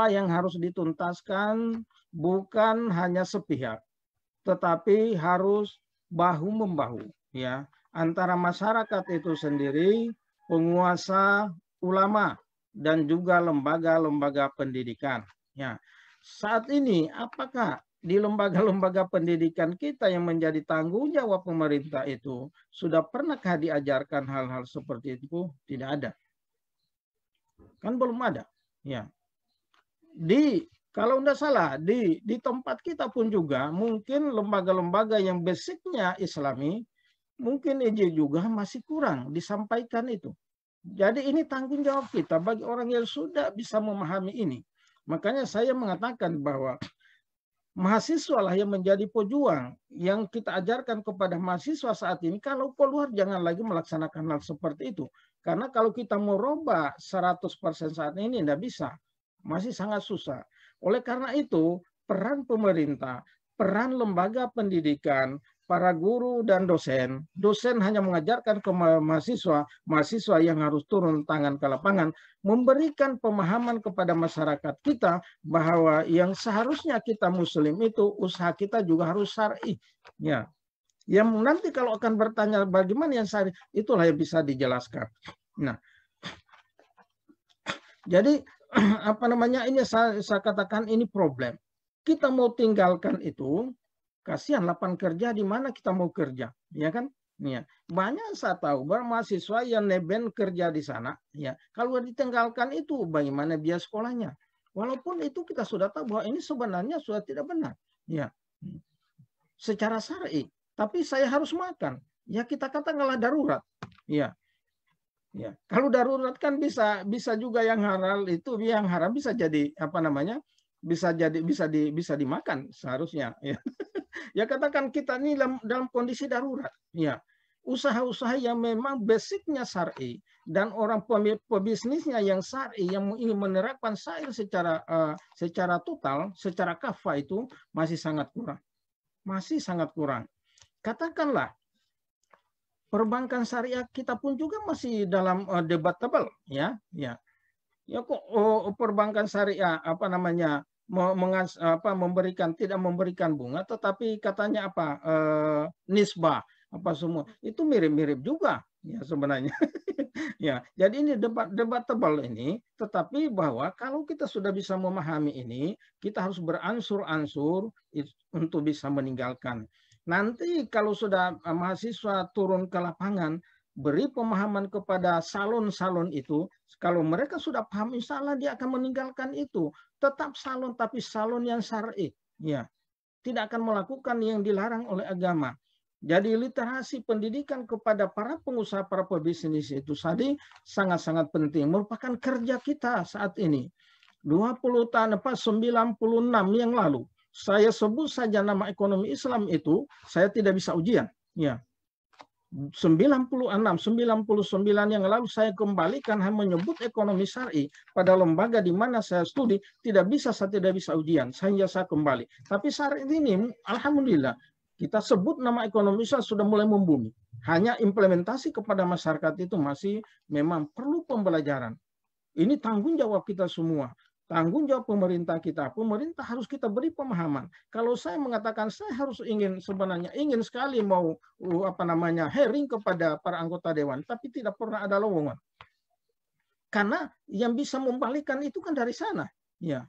yang harus dituntaskan bukan hanya sepihak, tetapi harus bahu-membahu ya, antara masyarakat itu sendiri, penguasa, ulama, dan juga lembaga-lembaga pendidikan. Ya, saat ini apakah di lembaga-lembaga pendidikan kita yang menjadi tanggung jawab pemerintah itu sudah pernahkah diajarkan hal-hal seperti itu? Tidak ada. Kan belum ada. Ya. Kalau tidak salah di tempat kita pun juga mungkin lembaga-lembaga yang basicnya Islami mungkin ini juga masih kurang disampaikan itu. Jadi ini tanggung jawab kita bagi orang yang sudah bisa memahami ini. Makanya saya mengatakan bahwa mahasiswa lah yang menjadi pejuang yang kita ajarkan kepada mahasiswa saat ini. Kalau keluar jangan lagi melaksanakan hal seperti itu. Karena kalau kita mau rubah 100% saat ini tidak bisa. Masih sangat susah. Oleh karena itu, peran pemerintah, peran lembaga pendidikan, para guru dan dosen hanya mengajarkan ke mahasiswa yang harus turun tangan ke lapangan, memberikan pemahaman kepada masyarakat kita bahwa yang seharusnya kita muslim itu, usaha kita juga harus syar'i. Ya. Yang nanti kalau akan bertanya bagaimana yang syar'i, itulah yang bisa dijelaskan. Nah, jadi apa namanya ini saya katakan ini problem. Kita mau tinggalkan itu, kasihan lapangan kerja di mana kita mau kerja, ya kan? Ya. Banyak saya tahu mahasiswa yang neben kerja di sana, ya. Kalau ditinggalkan itu bagaimana biaya sekolahnya? Walaupun itu kita sudah tahu bahwa ini sebenarnya sudah tidak benar, ya. Secara syar'i, tapi saya harus makan. Ya kita katakanlah darurat, ya. Ya, kalau darurat kan bisa juga yang halal itu, yang haram bisa jadi apa namanya? Bisa dimakan seharusnya ya. Ya katakan kita ini dalam kondisi darurat ya. Usaha-usaha yang memang basicnya syar'i dan orang pebisnisnya yang syar'i yang ingin menerapkan syar'i secara total, secara kafah itu masih sangat kurang. Masih sangat kurang. Katakanlah perbankan syariah kita pun juga masih dalam debatable ya kok perbankan syariah apa namanya tidak memberikan bunga tetapi katanya nisbah apa semua itu mirip-mirip juga ya sebenarnya. Ya, jadi ini debatable ini, tetapi bahwa kalau kita sudah bisa memahami ini, kita harus beransur-ansur untuk bisa meninggalkan. Nanti kalau sudah mahasiswa turun ke lapangan, beri pemahaman kepada salon-salon itu, kalau mereka sudah paham, insya Allah dia akan meninggalkan itu. Tetap salon, tapi salon yang syar'i. Ya. Tidak akan melakukan yang dilarang oleh agama. Jadi literasi pendidikan kepada para pengusaha, para pebisnis itu tadi sangat-sangat penting. Merupakan kerja kita saat ini. 96 yang lalu. Saya sebut saja nama ekonomi Islam itu, saya tidak bisa ujian. Ya. 96, 99 yang lalu saya kembalikan menyebut ekonomi syar'i pada lembaga di mana saya studi, saya tidak bisa ujian, sehingga saya kembali. Tapi saat ini, alhamdulillah, kita sebut nama ekonomi Islam sudah mulai membumi. Hanya implementasi kepada masyarakat itu masih memang perlu pembelajaran. Ini tanggung jawab kita semua. Tanggung jawab pemerintah kita. Pemerintah harus kita beri pemahaman. Kalau saya mengatakan saya harus ingin sekali mau hearing kepada para anggota dewan, tapi tidak pernah ada lowongan. Karena yang bisa membalikan itu kan dari sana, ya.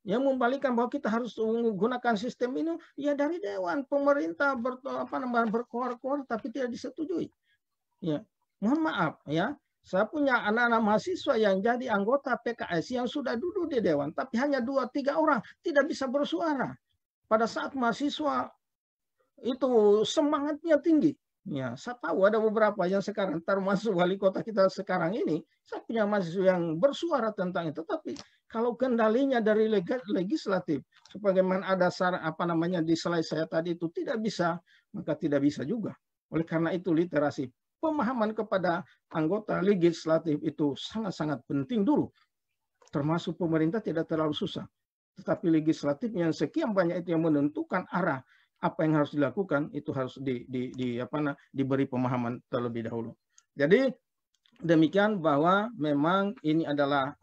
Yang membalikan bahwa kita harus menggunakan sistem ini ya dari dewan. Pemerintah berkoar-koar tapi tidak disetujui. Ya. Mohon maaf ya. Saya punya anak-anak mahasiswa yang jadi anggota PKS yang sudah duduk di dewan, tapi hanya 2-3 orang tidak bisa bersuara. Pada saat mahasiswa itu semangatnya tinggi. Ya, saya tahu ada beberapa yang sekarang termasuk wali kota kita sekarang ini, saya punya mahasiswa yang bersuara tentang itu. Tapi kalau kendalinya dari legislatif, sebagaimana ada di slide saya tadi itu tidak bisa, maka tidak bisa juga. Oleh karena itu literasi pemahaman kepada anggota legislatif itu sangat-sangat penting dulu. Termasuk pemerintah tidak terlalu susah. Tetapi legislatif yang sekian banyak itu yang menentukan arah apa yang harus dilakukan itu harus diberi pemahaman terlebih dahulu. Jadi demikian bahwa memang ini adalah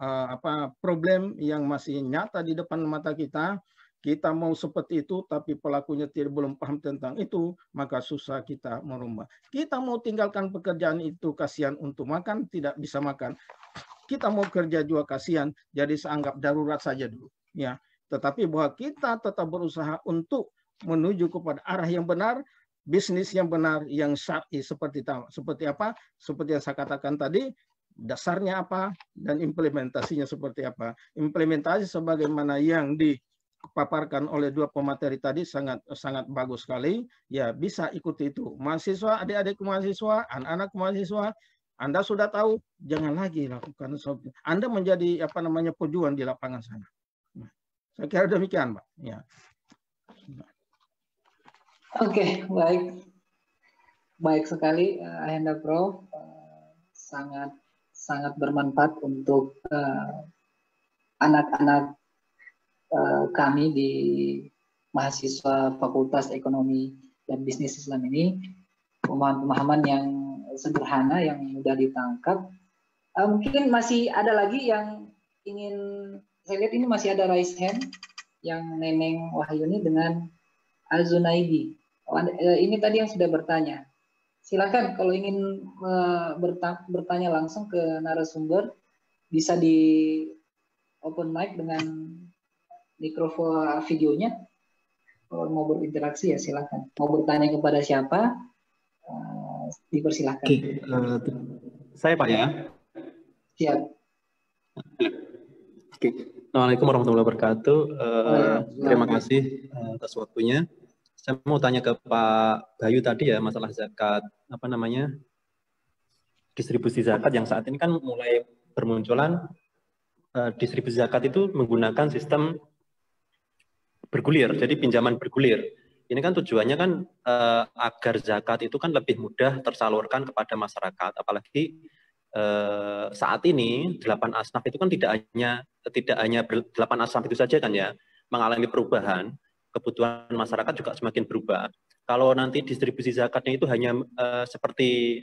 problem yang masih nyata di depan mata kita. Kita mau seperti itu, tapi pelakunya belum paham tentang itu, maka susah kita merubah. Kita mau tinggalkan pekerjaan itu, kasihan untuk makan, tidak bisa makan. Kita mau kerja juga kasihan, jadi seanggap darurat saja dulu. Ya, tetapi bahwa kita tetap berusaha untuk menuju kepada arah yang benar, bisnis yang benar, yang syar'i seperti apa? Seperti yang saya katakan tadi, dasarnya apa dan implementasinya seperti apa. Implementasi sebagaimana yang dipaparkan oleh dua pemateri tadi sangat bagus sekali. Ya, bisa ikuti itu. Mahasiswa, adik-adik mahasiswa, anak-anak mahasiswa, Anda sudah tahu, jangan lagi lakukan. Anda menjadi pejuang di lapangan sana. Nah, saya kira demikian, Pak. Ya. Oke, baik sekali, Ahenda Prof. Sangat bermanfaat untuk anak-anak kami di mahasiswa Fakultas Ekonomi dan Bisnis Islam ini, pemahaman yang sederhana yang mudah ditangkap. Mungkin masih ada lagi yang ingin, saya lihat ini masih ada raise hand yang Neneng Wahyuni dengan Azunaidi. Ini tadi yang sudah bertanya. Silakan kalau ingin bertanya langsung ke narasumber, bisa di open mic dengan mikrofon videonya. Kalau mau berinteraksi ya silakan. Mau bertanya kepada siapa, dipersilakan. Oke, saya Pak ya. Siap. Oke. Assalamualaikum warahmatullahi wabarakatuh. Terima kasih atas waktunya. Saya mau tanya ke Pak Bayu tadi ya, masalah zakat, distribusi zakat yang saat ini kan mulai bermunculan. Distribusi zakat itu menggunakan sistem bergulir, jadi pinjaman bergulir. Ini kan tujuannya kan agar zakat itu kan lebih mudah tersalurkan kepada masyarakat, apalagi saat ini 8 asnaf itu kan tidak hanya 8 asnaf itu saja kan ya, mengalami perubahan. Kebutuhan masyarakat juga semakin berubah. Kalau nanti distribusi zakatnya itu hanya seperti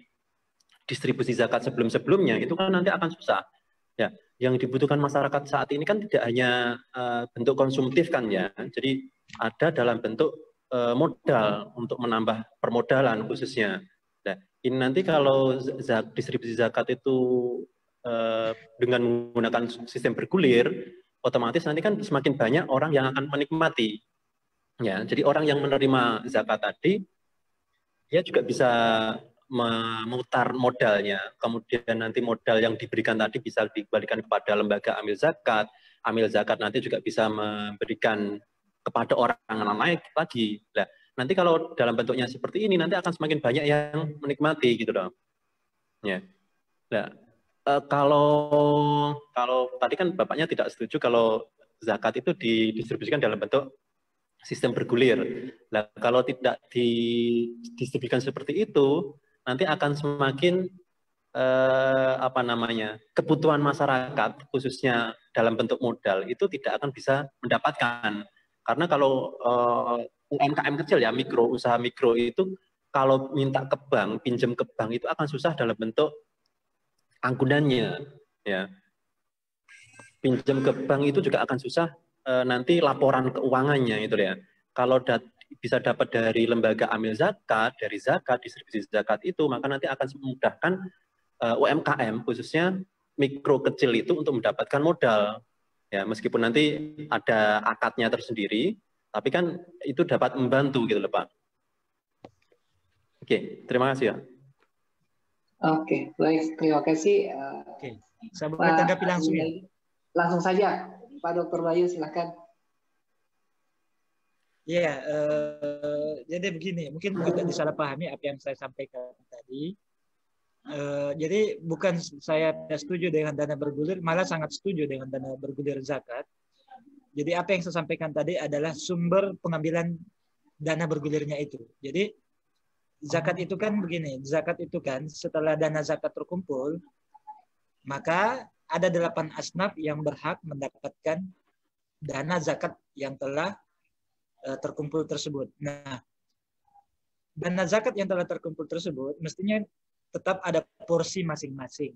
distribusi zakat sebelum-sebelumnya, itu kan nanti akan susah. Ya, yang dibutuhkan masyarakat saat ini kan tidak hanya bentuk konsumtif kan ya, jadi ada dalam bentuk modal untuk menambah permodalan khususnya. Nah, ini nanti kalau distribusi zakat itu dengan menggunakan sistem bergulir, otomatis nanti kan semakin banyak orang yang akan menikmati. Ya, jadi orang yang menerima zakat tadi, dia juga bisa memutar modalnya. Kemudian nanti modal yang diberikan tadi bisa dikembalikan kepada lembaga amil zakat. Amil zakat nanti juga bisa memberikan kepada orang lain lagi. Nah, nanti kalau dalam bentuknya seperti ini, nanti akan semakin banyak yang menikmati gitu dong. Ya. Nah, kalau tadi kan Bapaknya tidak setuju kalau zakat itu didistribusikan dalam bentuk sistem bergulir. Nah, kalau tidak didistribusikan seperti itu, nanti akan semakin kebutuhan masyarakat khususnya dalam bentuk modal itu tidak akan bisa mendapatkan. Karena kalau UMKM kecil ya, usaha mikro itu kalau minta ke bank, pinjam ke bank itu akan susah dalam bentuk anggunannya, ya. Pinjam ke bank itu juga akan susah nanti laporan keuangannya itu ya. Kalau bisa dapat dari lembaga amil zakat, dari zakat, distribusi zakat itu, maka nanti akan memudahkan UMKM khususnya mikro kecil itu untuk mendapatkan modal. Ya, meskipun nanti ada akadnya tersendiri, tapi kan itu dapat membantu gitu loh Pak. Oke, terima kasih ya. Oke, baik, terima kasih. Oke, saya boleh tanggapi langsung ya. Langsung saja, Pak Dr. Bayu, silakan. Ya, jadi begini, mungkin agak disalahpahami apa yang saya sampaikan tadi. Jadi bukan saya tidak setuju dengan dana bergulir, malah sangat setuju dengan dana bergulir zakat. Jadi apa yang saya sampaikan tadi adalah sumber pengambilan dana bergulirnya itu. Jadi zakat itu kan begini, zakat itu kan setelah dana zakat terkumpul, maka ada 8 asnaf yang berhak mendapatkan dana zakat yang telah terkumpul tersebut. Nah, dana zakat yang telah terkumpul tersebut mestinya tetap ada porsi masing-masing.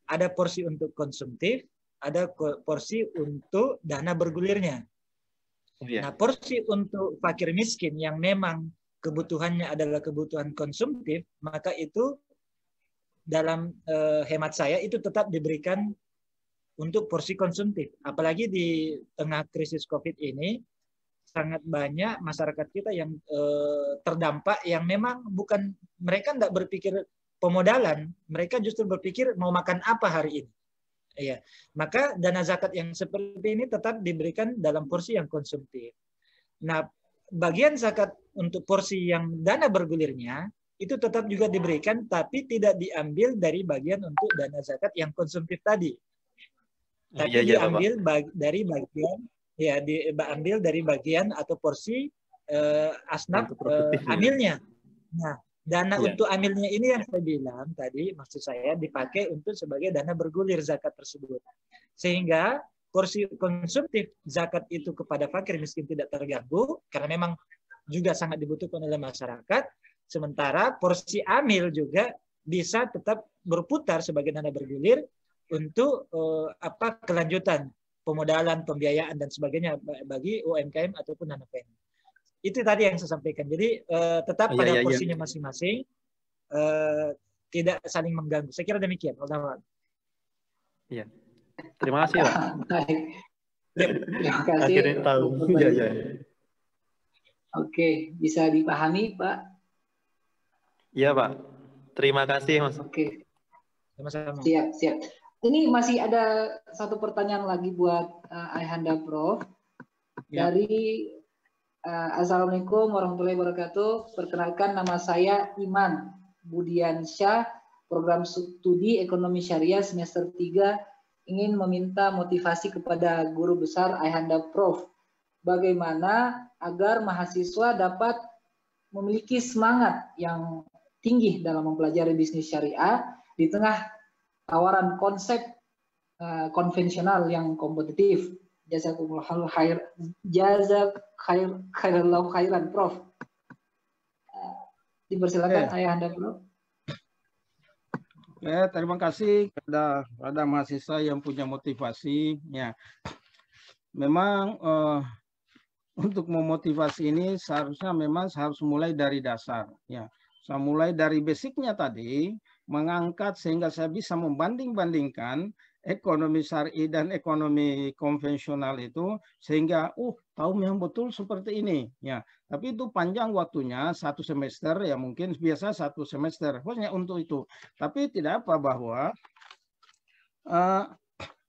Ada porsi untuk konsumtif, ada porsi untuk dana bergulirnya. Nah, porsi untuk fakir miskin yang memang kebutuhannya adalah kebutuhan konsumtif, maka itu dalam hemat saya itu tetap diberikan untuk porsi konsumtif. Apalagi di tengah krisis COVID ini, sangat banyak masyarakat kita yang terdampak yang memang bukan, mereka tidak berpikir pemodalan, mereka justru berpikir mau makan apa hari ini. Ya, maka dana zakat yang seperti ini tetap diberikan dalam porsi yang konsumtif. Nah, bagian zakat untuk porsi yang dana bergulirnya itu tetap juga diberikan, tapi tidak diambil dari bagian untuk dana zakat yang konsumtif tadi. Tapi diambil dari bagian, ya, diambil dari bagian atau porsi asnaf amilnya. Nah, dana untuk amilnya ini yang saya bilang tadi, maksud saya dipakai untuk sebagai dana bergulir zakat tersebut. Sehingga porsi konsumtif zakat itu kepada fakir miskin tidak terganggu, karena memang juga sangat dibutuhkan oleh masyarakat. Sementara porsi amil juga bisa tetap berputar sebagai dana bergulir untuk kelanjutan pemodalan, pembiayaan, dan sebagainya bagi UMKM ataupun anak PMI. Itu tadi yang saya sampaikan. Jadi tetap pada porsinya masing-masing, tidak saling mengganggu. Saya kira demikian. Iya. Terima kasih, Pak. Terima kasih. Akhirnya tahu. Iya. Oke, bisa dipahami, Pak? Iya, Pak. Terima kasih, Mas. Oke. Sama-sama. Siap. Ini masih ada satu pertanyaan lagi buat Ayahanda Prof. Dari Assalamualaikum warahmatullahi wabarakatuh. Perkenalkan, nama saya Iman Budiansyah, program studi Ekonomi Syariah semester 3, ingin meminta motivasi kepada guru besar Ayahanda Prof. Bagaimana agar mahasiswa dapat memiliki semangat yang tinggi dalam mempelajari bisnis syariah di tengah tawaran konsep konvensional yang kompetitif. Jazakumullahu khairan, Prof. Dipersilakan Ayahanda, Prof. Ya, terima kasih kepada mahasiswa yang punya motivasi. Ya, memang untuk memotivasi ini seharusnya memang harus mulai dari dasar. Ya, saya mulai dari basicnya tadi, mengangkat sehingga saya bisa membanding-bandingkan ekonomi syar'i dan ekonomi konvensional itu, sehingga tahu yang betul seperti ini. Ya, tapi itu panjang waktunya, 1 semester, ya mungkin biasa 1 semester hanya untuk itu. Tapi tidak apa bahwa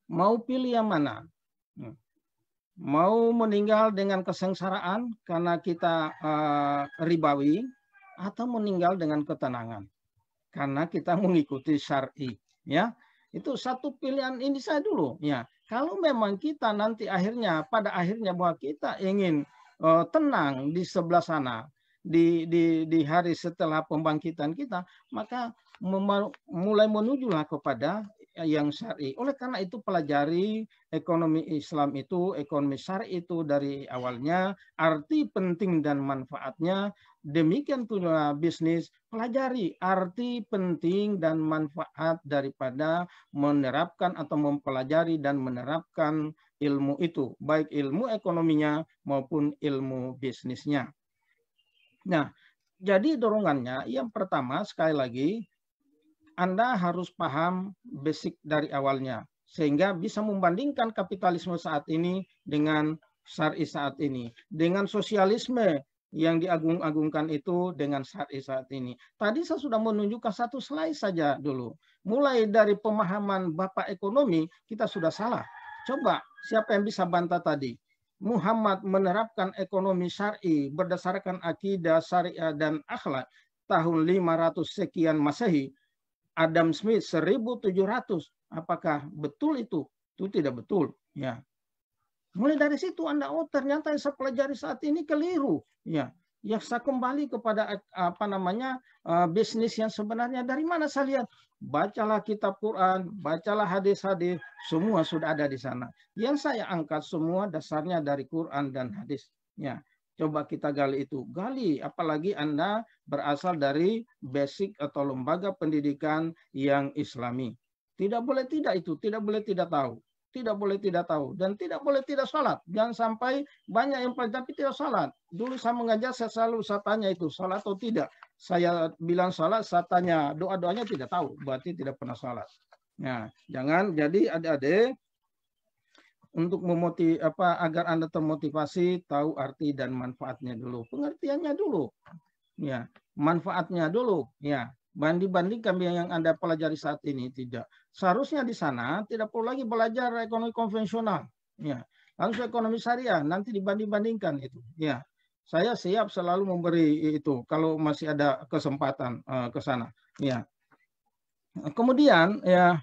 mau pilih yang mana. Mau meninggal dengan kesengsaraan karena kita ribawi, atau meninggal dengan ketenangan karena kita mengikuti syar'i. Ya, itu satu pilihan ini saya dulu. Ya, kalau memang kita nanti pada akhirnya bahwa kita ingin tenang di sebelah sana, di hari setelah pembangkitan kita, maka mulai menujulah kepada yang syar'i. Oleh karena itu pelajari ekonomi Islam itu, ekonomi syar'i itu dari awalnya, arti penting dan manfaatnya. Demikian pula bisnis, pelajari arti penting dan manfaat daripada menerapkan atau mempelajari dan menerapkan ilmu itu, baik ilmu ekonominya maupun ilmu bisnisnya. Nah, jadi dorongannya yang pertama, sekali lagi, Anda harus paham basic dari awalnya, sehingga bisa membandingkan kapitalisme saat ini dengan syar'i saat ini, dengan sosialisme yang diagung-agungkan itu dengan syar'i saat ini. Tadi saya sudah menunjukkan satu slide saja dulu. Mulai dari pemahaman Bapak ekonomi, kita sudah salah. Coba, siapa yang bisa bantah tadi? Muhammad menerapkan ekonomi syar'i berdasarkan akidah syariah dan akhlak tahun 500 sekian Masehi. Adam Smith 1700. Apakah betul itu? Itu tidak betul. Ya. Mulai dari situ Anda, ternyata yang saya pelajari saat ini keliru. Ya, saya kembali kepada bisnis yang sebenarnya. Dari mana saya lihat? Bacalah kitab Quran, bacalah hadis-hadis, semua sudah ada di sana. Yang saya angkat semua dasarnya dari Quran dan hadis. Ya, Coba kita gali itu. Gali, apalagi Anda berasal dari basic atau lembaga pendidikan yang Islami. Tidak boleh tidak itu, tidak boleh tidak tahu. Tidak boleh tidak tahu. Dan tidak boleh tidak sholat. Jangan sampai banyak yang pelajari tapi tidak sholat. Dulu saya mengajar, saya selalu saya tanya itu, sholat atau tidak. Saya bilang sholat, saya tanya doa-doanya tidak tahu. Berarti tidak pernah sholat. Nah, jangan jadi adik-adik untuk agar Anda termotivasi, tahu arti dan manfaatnya dulu, pengertiannya dulu, ya, manfaatnya dulu, ya. Banding-bandingkan yang Anda pelajari saat ini tidak. Seharusnya di sana tidak perlu lagi belajar ekonomi konvensional, ya. Langsung ekonomi syariah, nanti dibanding-bandingkan itu, ya. Saya siap selalu memberi itu kalau masih ada kesempatan ke sana, ya. Kemudian, ya.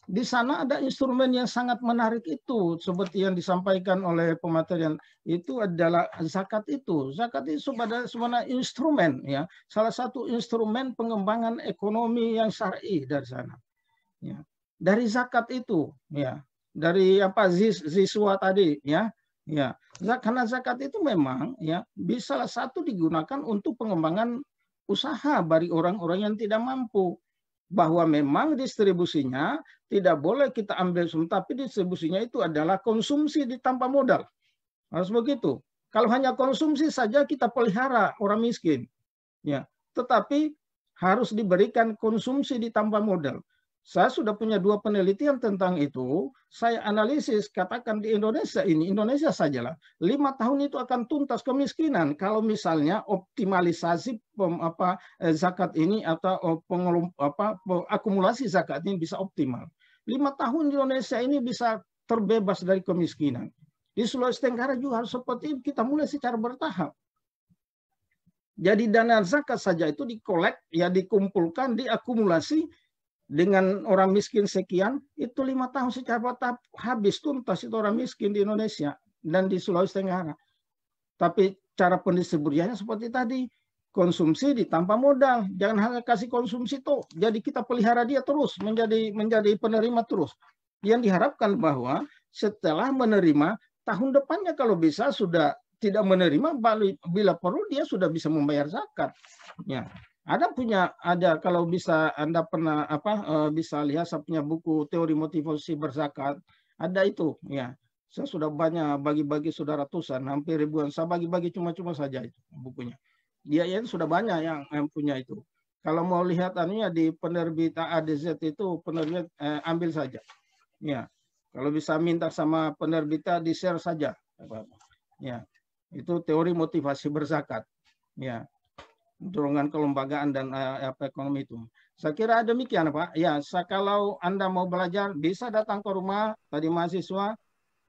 Di sana ada instrumen yang sangat menarik itu, seperti yang disampaikan oleh pematerian itu adalah zakat itu. Zakat itu sebenarnya instrumen, ya, salah satu instrumen pengembangan ekonomi yang syar'i dari sana. Ya. Dari zakat itu, ya, dari ziswa tadi, ya, ya. Karena zakat itu memang, ya, bisa salah satu digunakan untuk pengembangan usaha bagi orang-orang yang tidak mampu. Bahwa memang distribusinya tidak boleh kita ambil semua, tapi distribusinya itu adalah konsumsi tanpa modal. Harus begitu. Kalau hanya konsumsi saja kita pelihara orang miskin, ya. Tetapi harus diberikan konsumsi tanpa modal. Saya sudah punya 2 penelitian tentang itu. Saya analisis, katakan di Indonesia sajalah, 5 tahun itu akan tuntas kemiskinan kalau misalnya optimalisasi zakat ini atau akumulasi zakat ini bisa optimal. 5 tahun Indonesia ini bisa terbebas dari kemiskinan. Di Sulawesi Tenggara juga harus seperti itu. Kita mulai secara bertahap. Jadi dana zakat saja itu dikolek, ya, dikumpulkan, diakumulasi dengan orang miskin sekian, itu 5 tahun secara bertahap habis tuntas itu orang miskin di Indonesia dan di Sulawesi Tenggara. Tapi cara pendistribusiannya seperti tadi, konsumsi tanpa modal, jangan hanya kasih konsumsi tuh, jadi kita pelihara dia terus menjadi penerima terus. Yang diharapkan bahwa setelah menerima, tahun depannya kalau bisa sudah tidak menerima, bila perlu dia sudah bisa membayar zakat. Ya. Ada kalau bisa Anda pernah bisa lihat, saya punya buku teori motivasi berzakat, ada itu, ya. Saya sudah banyak bagi-bagi, sudah ratusan, hampir ribuan. Saya bagi-bagi cuma-cuma saja itu bukunya. Dia itu sudah banyak yang punya itu. Kalau mau lihat anunya di penerbit ADZ itu, penerbit ambil saja. Ya. Kalau bisa minta sama penerbit di share saja. Ya. Itu teori motivasi berzakat. Ya. Dorongan kelembagaan dan ekonomi itu. Saya kira demikian, Pak. Ya, kalau Anda mau belajar bisa datang ke rumah tadi mahasiswa.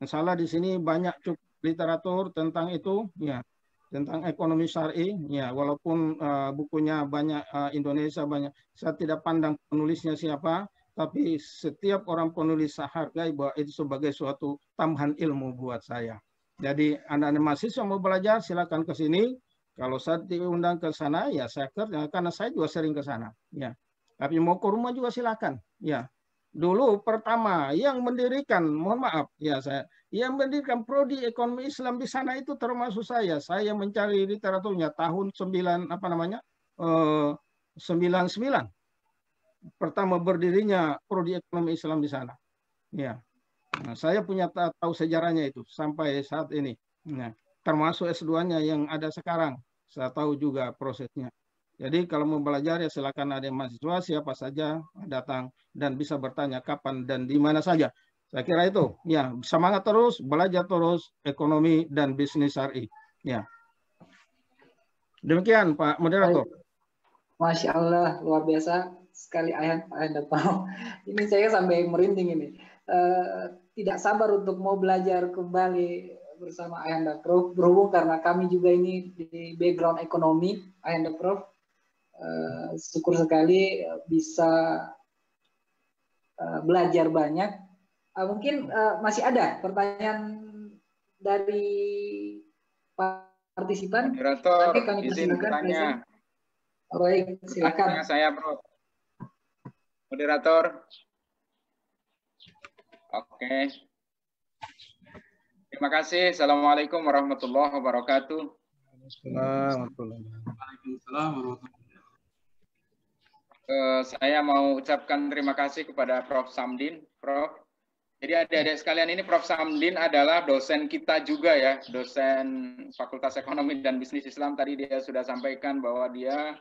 Insyaallah di sini banyak cukup literatur tentang itu, ya, tentang ekonomi syar'i. Ya, walaupun bukunya banyak Indonesia banyak. Saya tidak pandang penulisnya siapa, tapi setiap orang penulis saya hargai bahwa itu sebagai suatu tambahan ilmu buat saya. Jadi anak-anak mahasiswa mau belajar silakan ke sini. Kalau saya diundang ke sana, ya saya kerja, karena saya juga sering ke sana. Ya. Tapi mau ke rumah juga silakan. Ya. Dulu pertama yang mendirikan, mohon maaf, ya yang mendirikan prodi ekonomi Islam di sana itu termasuk saya. Saya mencari literaturnya tahun 99. Pertama berdirinya prodi ekonomi Islam di sana. Ya. Nah, saya punya tahu sejarahnya itu sampai saat ini. Nah, termasuk S2-nya yang ada sekarang. Saya tahu juga prosesnya. Jadi kalau mau belajar ya silakan ada mahasiswa siapa saja datang dan bisa bertanya kapan dan di mana saja. Saya kira itu. Ya, semangat terus, belajar terus ekonomi dan bisnis syar'i. Ya. Demikian Pak Moderator. Masya Allah, luar biasa sekali ayat Pak. Ini saya sampai merinding ini. Tidak sabar untuk mau belajar kembali bersama Ayanda Prof, berhubung karena kami juga ini di background ekonomi Ayanda Prof, syukur sekali bisa belajar banyak. Mungkin masih ada pertanyaan dari partisipan. Moderator, Nanti kami izin bertanya. Baik, silakan. Saya Prof. Moderator. Oke. Terima kasih. Assalamualaikum warahmatullahi wabarakatuh. Waalaikumsalam warahmatullahi. Saya mau ucapkan terima kasih kepada Prof. Samdin. Prof. Jadi adik-adik sekalian, ini Prof. Samdin adalah dosen kita juga ya, dosen Fakultas Ekonomi dan Bisnis Islam. Tadi dia sudah sampaikan bahwa dia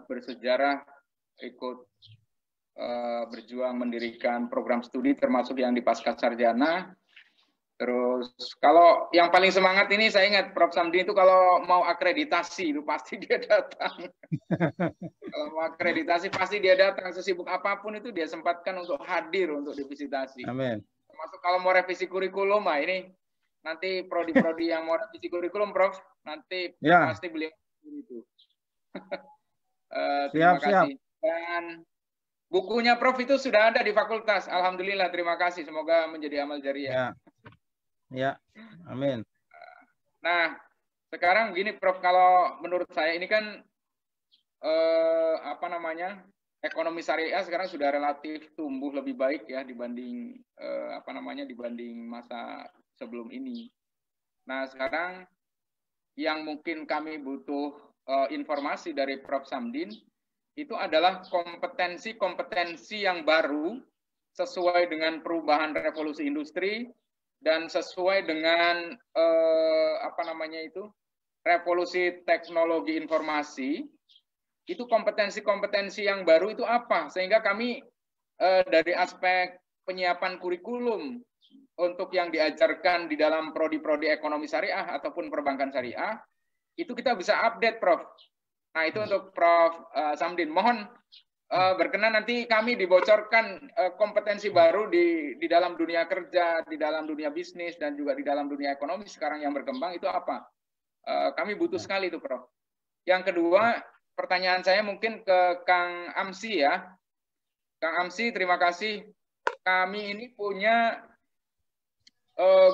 bersejarah ikut berjuang mendirikan program studi termasuk yang di Pascasarjana. Terus kalau yang paling semangat ini saya ingat Prof. Samdin itu kalau mau akreditasi itu pasti dia datang. Kalau mau akreditasi pasti dia datang, sesibuk apapun itu dia sempatkan untuk hadir untuk divisitasi. Amin. Termasuk kalau mau revisi kurikulum, ini nanti prodi-prodi yang mau revisi kurikulum, Prof, nanti pasti beliau itu. Terima kasih. Dan bukunya Prof itu sudah ada di fakultas. Alhamdulillah, terima kasih. Semoga menjadi amal jariah. Ya, amin. Nah, sekarang begini Prof, kalau menurut saya ini kan ekonomi syariah sekarang sudah relatif tumbuh lebih baik ya dibanding dibanding masa sebelum ini. Nah, sekarang yang mungkin kami butuh informasi dari Prof. Samdin itu adalah kompetensi-kompetensi yang baru sesuai dengan perubahan revolusi industri dan sesuai dengan revolusi teknologi informasi. Itu kompetensi-kompetensi yang baru itu apa? Sehingga kami dari aspek penyiapan kurikulum untuk yang diajarkan di dalam prodi-prodi ekonomi syariah ataupun perbankan syariah, itu kita bisa update, Prof. Nah, itu untuk Prof. Samdin. Mohon berkenan nanti kami dibocorkan kompetensi baru di dalam dunia kerja, di dalam dunia bisnis, dan juga di dalam dunia ekonomi sekarang yang berkembang itu apa? Kami butuh sekali itu, Prof. Yang kedua, pertanyaan saya mungkin ke Kang Amsi ya. Kang Amsi, terima kasih. Kami ini punya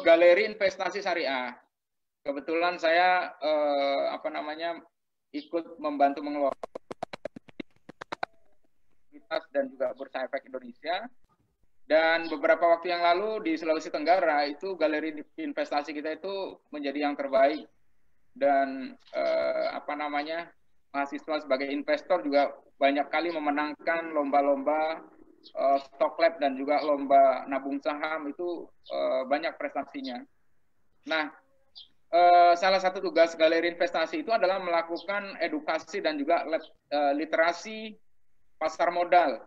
galeri investasi syariah. Kebetulan saya ikut membantu mengelola dan juga Bursa Efek Indonesia. Dan beberapa waktu yang lalu di Sulawesi Tenggara itu galeri investasi kita itu menjadi yang terbaik. Dan mahasiswa sebagai investor juga banyak kali memenangkan lomba-lomba stock lab dan juga lomba nabung saham itu banyak prestasinya. Nah, salah satu tugas galeri investasi itu adalah melakukan edukasi dan juga literasi pasar modal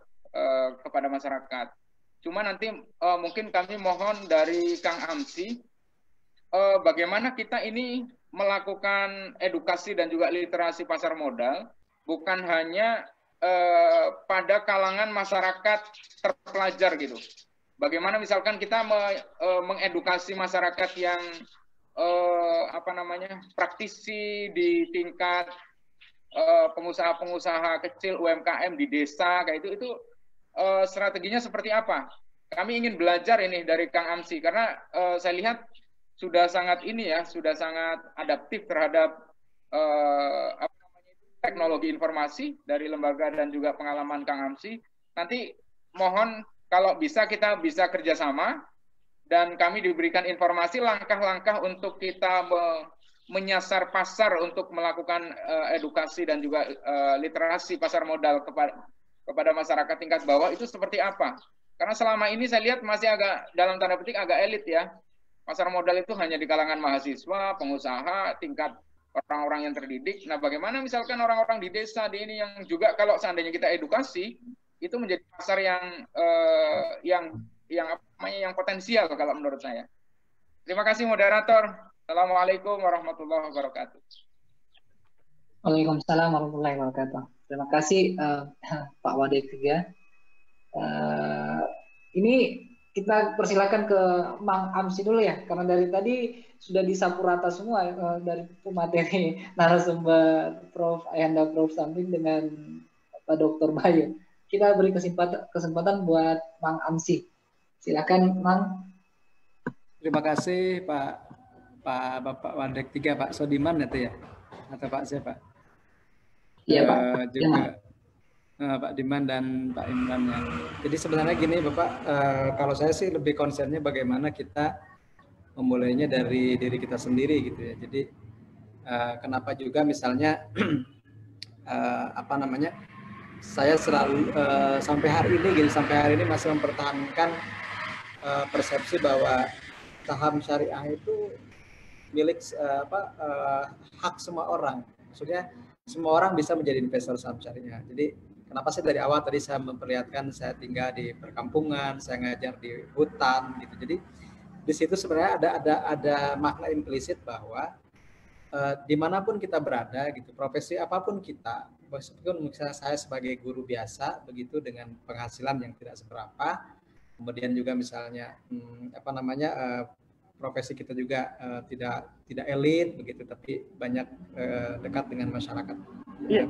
kepada masyarakat. Cuma nanti mungkin kami mohon dari Kang Amsi, bagaimana kita ini melakukan edukasi dan juga literasi pasar modal, bukan hanya pada kalangan masyarakat terpelajar gitu. Bagaimana misalkan kita mengedukasi masyarakat yang praktisi di tingkat pengusaha-pengusaha kecil UMKM di desa kayak itu strateginya seperti apa? Kami ingin belajar ini dari Kang Amsi karena saya lihat sudah sangat adaptif terhadap teknologi informasi dari lembaga dan juga pengalaman Kang Amsi. Nanti mohon kalau bisa kita bisa kerjasama dan kami diberikan informasi langkah-langkah untuk kita menyasar pasar untuk melakukan edukasi dan juga literasi pasar modal kepada masyarakat tingkat bawah itu seperti apa? Karena selama ini saya lihat masih agak dalam tanda petik agak elit ya. Pasar modal itu hanya di kalangan mahasiswa, pengusaha, tingkat orang-orang yang terdidik. Nah, bagaimana misalkan orang-orang di desa di ini yang juga kalau seandainya kita edukasi itu menjadi pasar yang potensial kalau menurut saya. Terima kasih moderator. Assalamualaikum warahmatullahi wabarakatuh. Waalaikumsalam warahmatullahi wabarakatuh. Terima kasih Pak Wadik ya. Ini kita persilakan ke Mang Amsi dulu ya, karena dari tadi sudah disapu rata semua dari pemateri narasumber Prof. Ayanda Prof. Samdin dengan Pak Dr. Bayu. Kita beri kesempatan buat Mang Amsi. Silakan Mang. Terima kasih Bapak Wadik 3, Pak Sodiman itu ya, atau Pak siapa? Iya Pak. Juga Pak Diman dan Pak Imran ya. Jadi sebenarnya gini Bapak, kalau saya sih lebih concernnya bagaimana kita memulainya dari diri kita sendiri gitu ya. Jadi Kenapa juga misalnya apa namanya, saya selalu sampai hari ini masih mempertahankan persepsi bahwa saham syariah itu milik hak semua orang. Maksudnya semua orang bisa menjadi investor saham syariah. Jadi kenapa sih dari awal tadi saya memperlihatkan saya tinggal di perkampungan, saya ngajar di hutan gitu. Jadi di situ sebenarnya ada makna implisit bahwa dimanapun kita berada gitu, profesi apapun kita, meskipun misalnya saya sebagai guru biasa begitu dengan penghasilan yang tidak seberapa, kemudian juga misalnya profesi kita juga tidak elit begitu, tapi banyak dekat dengan masyarakat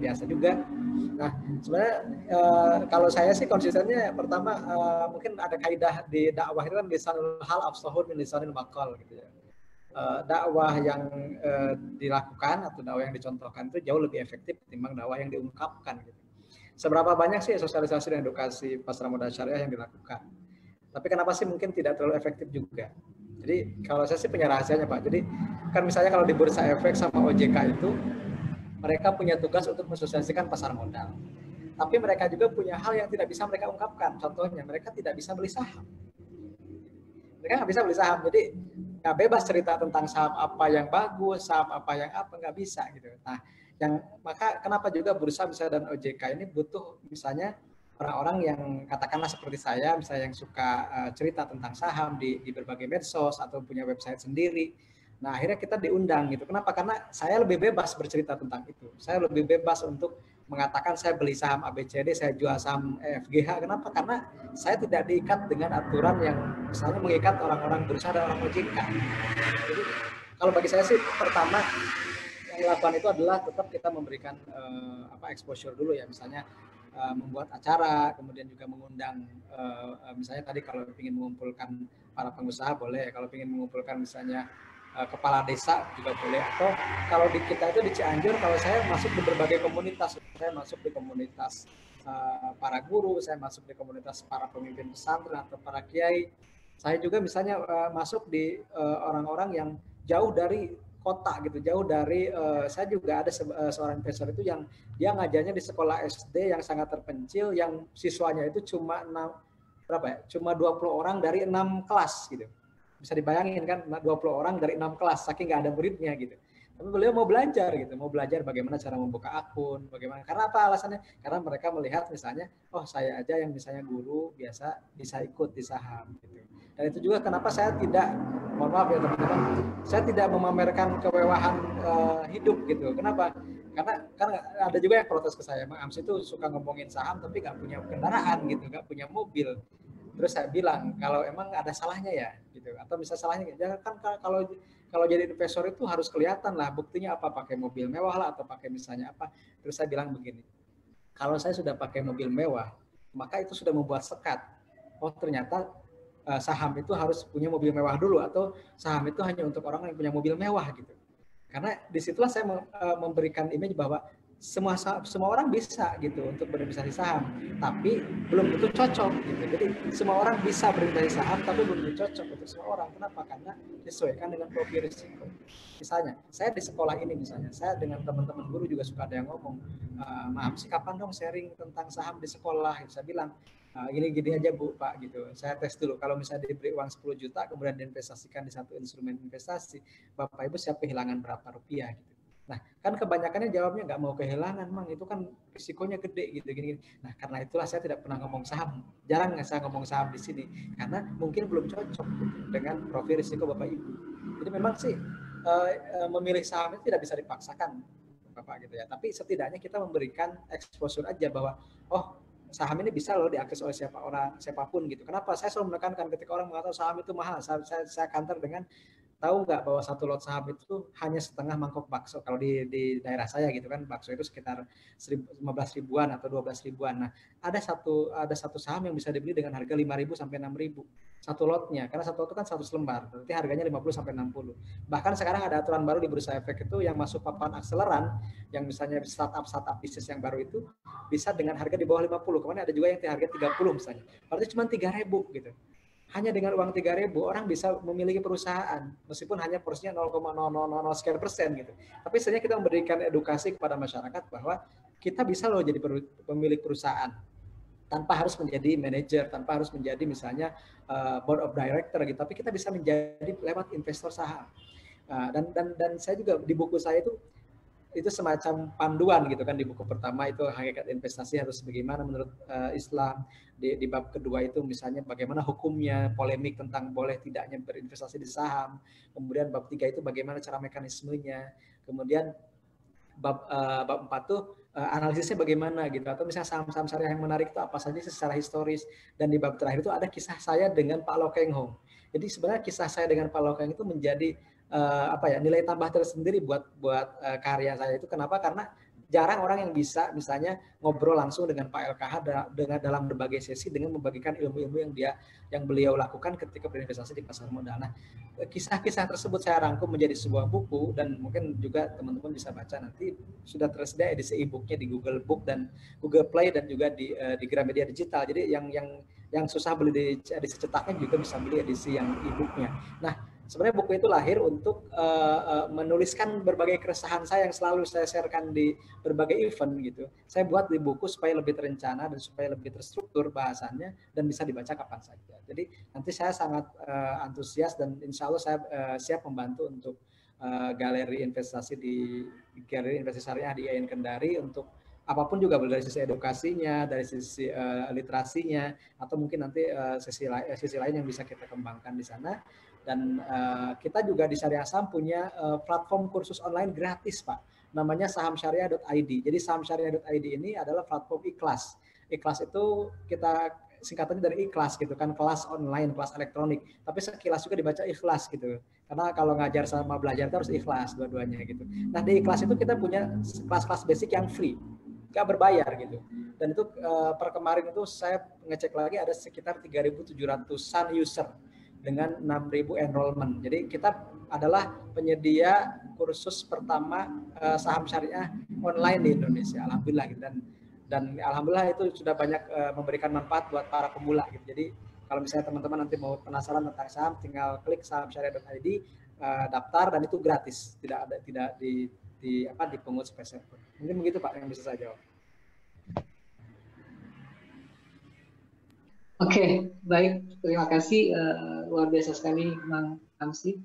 biasa juga. Nah sebenarnya kalau saya sih konsistennya pertama mungkin ada kaidah di dakwah itu kan lisanul hal afsahun min lisanil maqal gitu ya. Dakwah yang dilakukan atau dakwah yang dicontohkan itu jauh lebih efektif ketimbang dakwah yang diungkapkan gitu. Seberapa banyak sih sosialisasi dan edukasi pasar modal syariah yang dilakukan, tapi kenapa sih mungkin tidak terlalu efektif juga. Jadi kalau saya sih punya rahasianya Pak. Jadi kan misalnya kalau di Bursa Efek sama OJK itu mereka punya tugas untuk mensosialisasikan pasar modal, tapi mereka juga punya hal yang tidak bisa mereka ungkapkan. Contohnya mereka tidak bisa beli saham. Mereka nggak bisa beli saham, jadi nggak bebas cerita tentang saham apa yang bagus, saham apa yang nggak bisa gitu. Nah, maka kenapa juga Bursa misalnya dan OJK ini butuh misalnya orang-orang yang katakanlah seperti saya, misalnya yang suka cerita tentang saham di berbagai medsos atau punya website sendiri. Nah, akhirnya kita diundang gitu. Kenapa? Karena saya lebih bebas bercerita tentang itu. Saya lebih bebas untuk mengatakan saya beli saham ABCD, saya jual saham FGH. Kenapa? Karena saya tidak diikat dengan aturan yang misalnya mengikat orang-orang Bursa dan orang OJK. Jadi kalau bagi saya sih pertama yang dilakukan itu adalah tetap kita memberikan exposure dulu ya, misalnya membuat acara, kemudian juga mengundang misalnya tadi kalau ingin mengumpulkan para pengusaha boleh, kalau ingin mengumpulkan misalnya kepala desa juga boleh, atau kalau di kita itu di Cianjur, kalau saya masuk di berbagai komunitas, saya masuk di komunitas para guru, saya masuk di komunitas para pemimpin pesantren atau para kiai, saya juga misalnya masuk di orang-orang yang jauh dari kota gitu, jauh dari saya juga ada seorang investor itu yang dia ngajarnya di sekolah SD yang sangat terpencil, yang siswanya itu cuma 20 orang dari 6 kelas gitu. Bisa dibayangin kan 20 orang dari 6 kelas, saking nggak ada muridnya gitu. Tapi beliau mau belajar gitu, mau belajar bagaimana cara membuka akun, bagaimana. Karena apa alasannya? Karena mereka melihat misalnya, oh saya aja yang misalnya guru biasa bisa ikut di saham gitu. Dan itu juga kenapa saya tidak, mohon maaf ya teman-teman, saya tidak memamerkan kemewahan hidup gitu. Kenapa? Karena ada juga yang protes ke saya, Bang Ams itu suka ngomongin saham tapi nggak punya kendaraan gitu, nggak punya mobil. Terus saya bilang kalau emang ada salahnya ya gitu, atau misalnya salahnya ya kan kalau jadi investor itu harus kelihatan lah buktinya apa, pakai mobil mewah lah atau pakai misalnya apa. Terus saya bilang begini, kalau saya sudah pakai mobil mewah maka itu sudah membuat sekat, oh ternyata saham itu harus punya mobil mewah dulu, atau saham itu hanya untuk orang yang punya mobil mewah gitu. Karena disitulah saya memberikan image bahwa semua orang bisa gitu untuk berinvestasi saham, tapi belum tentu cocok gitu. Jadi semua orang bisa berinvestasi saham, tapi belum tentu cocok untuk semua orang. Kenapa? Karena disesuaikan dengan profil risiko. Misalnya, saya di sekolah ini misalnya, saya dengan teman-teman guru juga suka ada yang ngomong, maaf sih kapan dong sharing tentang saham di sekolah? Saya bilang, gini aja Bu, Pak gitu. Saya tes dulu, kalau misalnya diberi uang 10 juta, kemudian diinvestasikan di satu instrumen investasi, Bapak Ibu siap kehilangan berapa rupiah gitu. Nah, kan kebanyakannya jawabnya nggak mau kehilangan, Mang, itu kan risikonya gede gitu gini. Nah, karena itulah saya tidak pernah ngomong saham. Jarang saya ngomong saham di sini karena mungkin belum cocok dengan profil risiko Bapak Ibu. Jadi memang sih memilih saham itu tidak bisa dipaksakan, Bapak gitu ya. Tapi setidaknya kita memberikan exposure aja bahwa oh, saham ini bisa loh diakses oleh siapapun gitu. Kenapa? Saya selalu menekankan ketika orang mengatakan saham itu mahal, saya counter dengan tahu nggak bahwa satu lot saham itu hanya setengah mangkok bakso. Kalau di daerah saya gitu kan, bakso itu sekitar 15 ribuan atau 12 ribuan. Nah, ada satu saham yang bisa dibeli dengan harga 5.000 sampai 6.000 satu lotnya. Karena satu lot itu kan 100 lembar, berarti harganya 50 sampai 60. Bahkan sekarang ada aturan baru di Bursa Efek itu yang masuk papan akseleran, yang misalnya startup bisnis yang baru itu bisa dengan harga di bawah 50. Kemarin ada juga yang harga 30 misalnya. Berarti cuma 3.000 gitu. hanya dengan uang 3.000 orang bisa memiliki perusahaan meskipun hanya porsinya 0,0000 sekian persen gitu. Tapi sebenarnya kita memberikan edukasi kepada masyarakat bahwa kita bisa loh jadi pemilik perusahaan tanpa harus menjadi manajer, tanpa harus menjadi misalnya board of director gitu. Tapi kita bisa menjadi lewat investor saham. Dan saya juga di buku saya itu semacam panduan gitu kan, di buku pertama itu hakikat investasi harus bagaimana menurut Islam, di bab kedua itu misalnya bagaimana hukumnya, polemik tentang boleh tidaknya berinvestasi di saham, kemudian bab 3 itu bagaimana cara mekanismenya, kemudian bab 4 tuh analisisnya bagaimana gitu, atau misalnya saham-saham syariah yang menarik itu apa saja secara historis, dan di bab terakhir itu ada kisah saya dengan Pak Low Keng Hong. Jadi sebenarnya kisah saya dengan Pak Low Keng itu menjadi nilai tambah tersendiri buat karya saya itu. Kenapa? Karena jarang orang yang bisa misalnya ngobrol langsung dengan Pak LKH dengan dalam berbagai sesi dengan membagikan ilmu-ilmu yang beliau lakukan ketika berinvestasi di pasar modal. Nah, kisah-kisah tersebut saya rangkum menjadi sebuah buku, dan mungkin juga teman-teman bisa baca nanti, sudah tersedia edisi e-booknya di Google Book dan Google Play dan juga di Gramedia Digital. Jadi yang susah beli di edisi cetaknya juga bisa beli edisi yang e-booknya. Nah, sebenarnya buku itu lahir untuk menuliskan berbagai keresahan saya yang selalu saya sharekan di berbagai event gitu. Saya buat di buku supaya lebih terencana dan supaya lebih terstruktur bahasannya dan bisa dibaca kapan saja. Jadi nanti saya sangat antusias dan insya Allah saya siap membantu untuk galeri investasi di galeri investasi syariah di IAIN Kendari untuk apapun juga, dari sisi edukasinya, dari sisi literasinya, atau mungkin nanti sisi lain yang bisa kita kembangkan di sana. Dan kita juga di Syariah Saham punya platform kursus online gratis, Pak. Namanya sahamsyariah.id. Jadi sahamsyariah.id ini adalah platform ikhlas. Ikhlas itu kita singkatannya dari ikhlas gitu kan, kelas online, kelas elektronik. Tapi sekilas juga dibaca ikhlas gitu. Karena kalau ngajar sama belajar itu harus ikhlas dua-duanya gitu. Nah, di ikhlas itu kita punya kelas-kelas basic yang free, nggak berbayar gitu. Dan itu per kemarin itu saya ngecek lagi ada sekitar 3.700-an user dengan 6.000 enrollment. Jadi kita adalah penyedia kursus pertama saham syariah online di Indonesia. Alhamdulillah gitu. Dan alhamdulillah itu sudah banyak memberikan manfaat buat para pemula gitu. Jadi kalau misalnya teman-teman nanti mau penasaran tentang saham, tinggal klik sahamsyariah.id, daftar, dan itu gratis. Tidak dipungut sepeser pun. Mungkin begitu Pak yang bisa saya jawab. Oke, baik. Terima kasih. Luar biasa sekali, Mang Hamsi.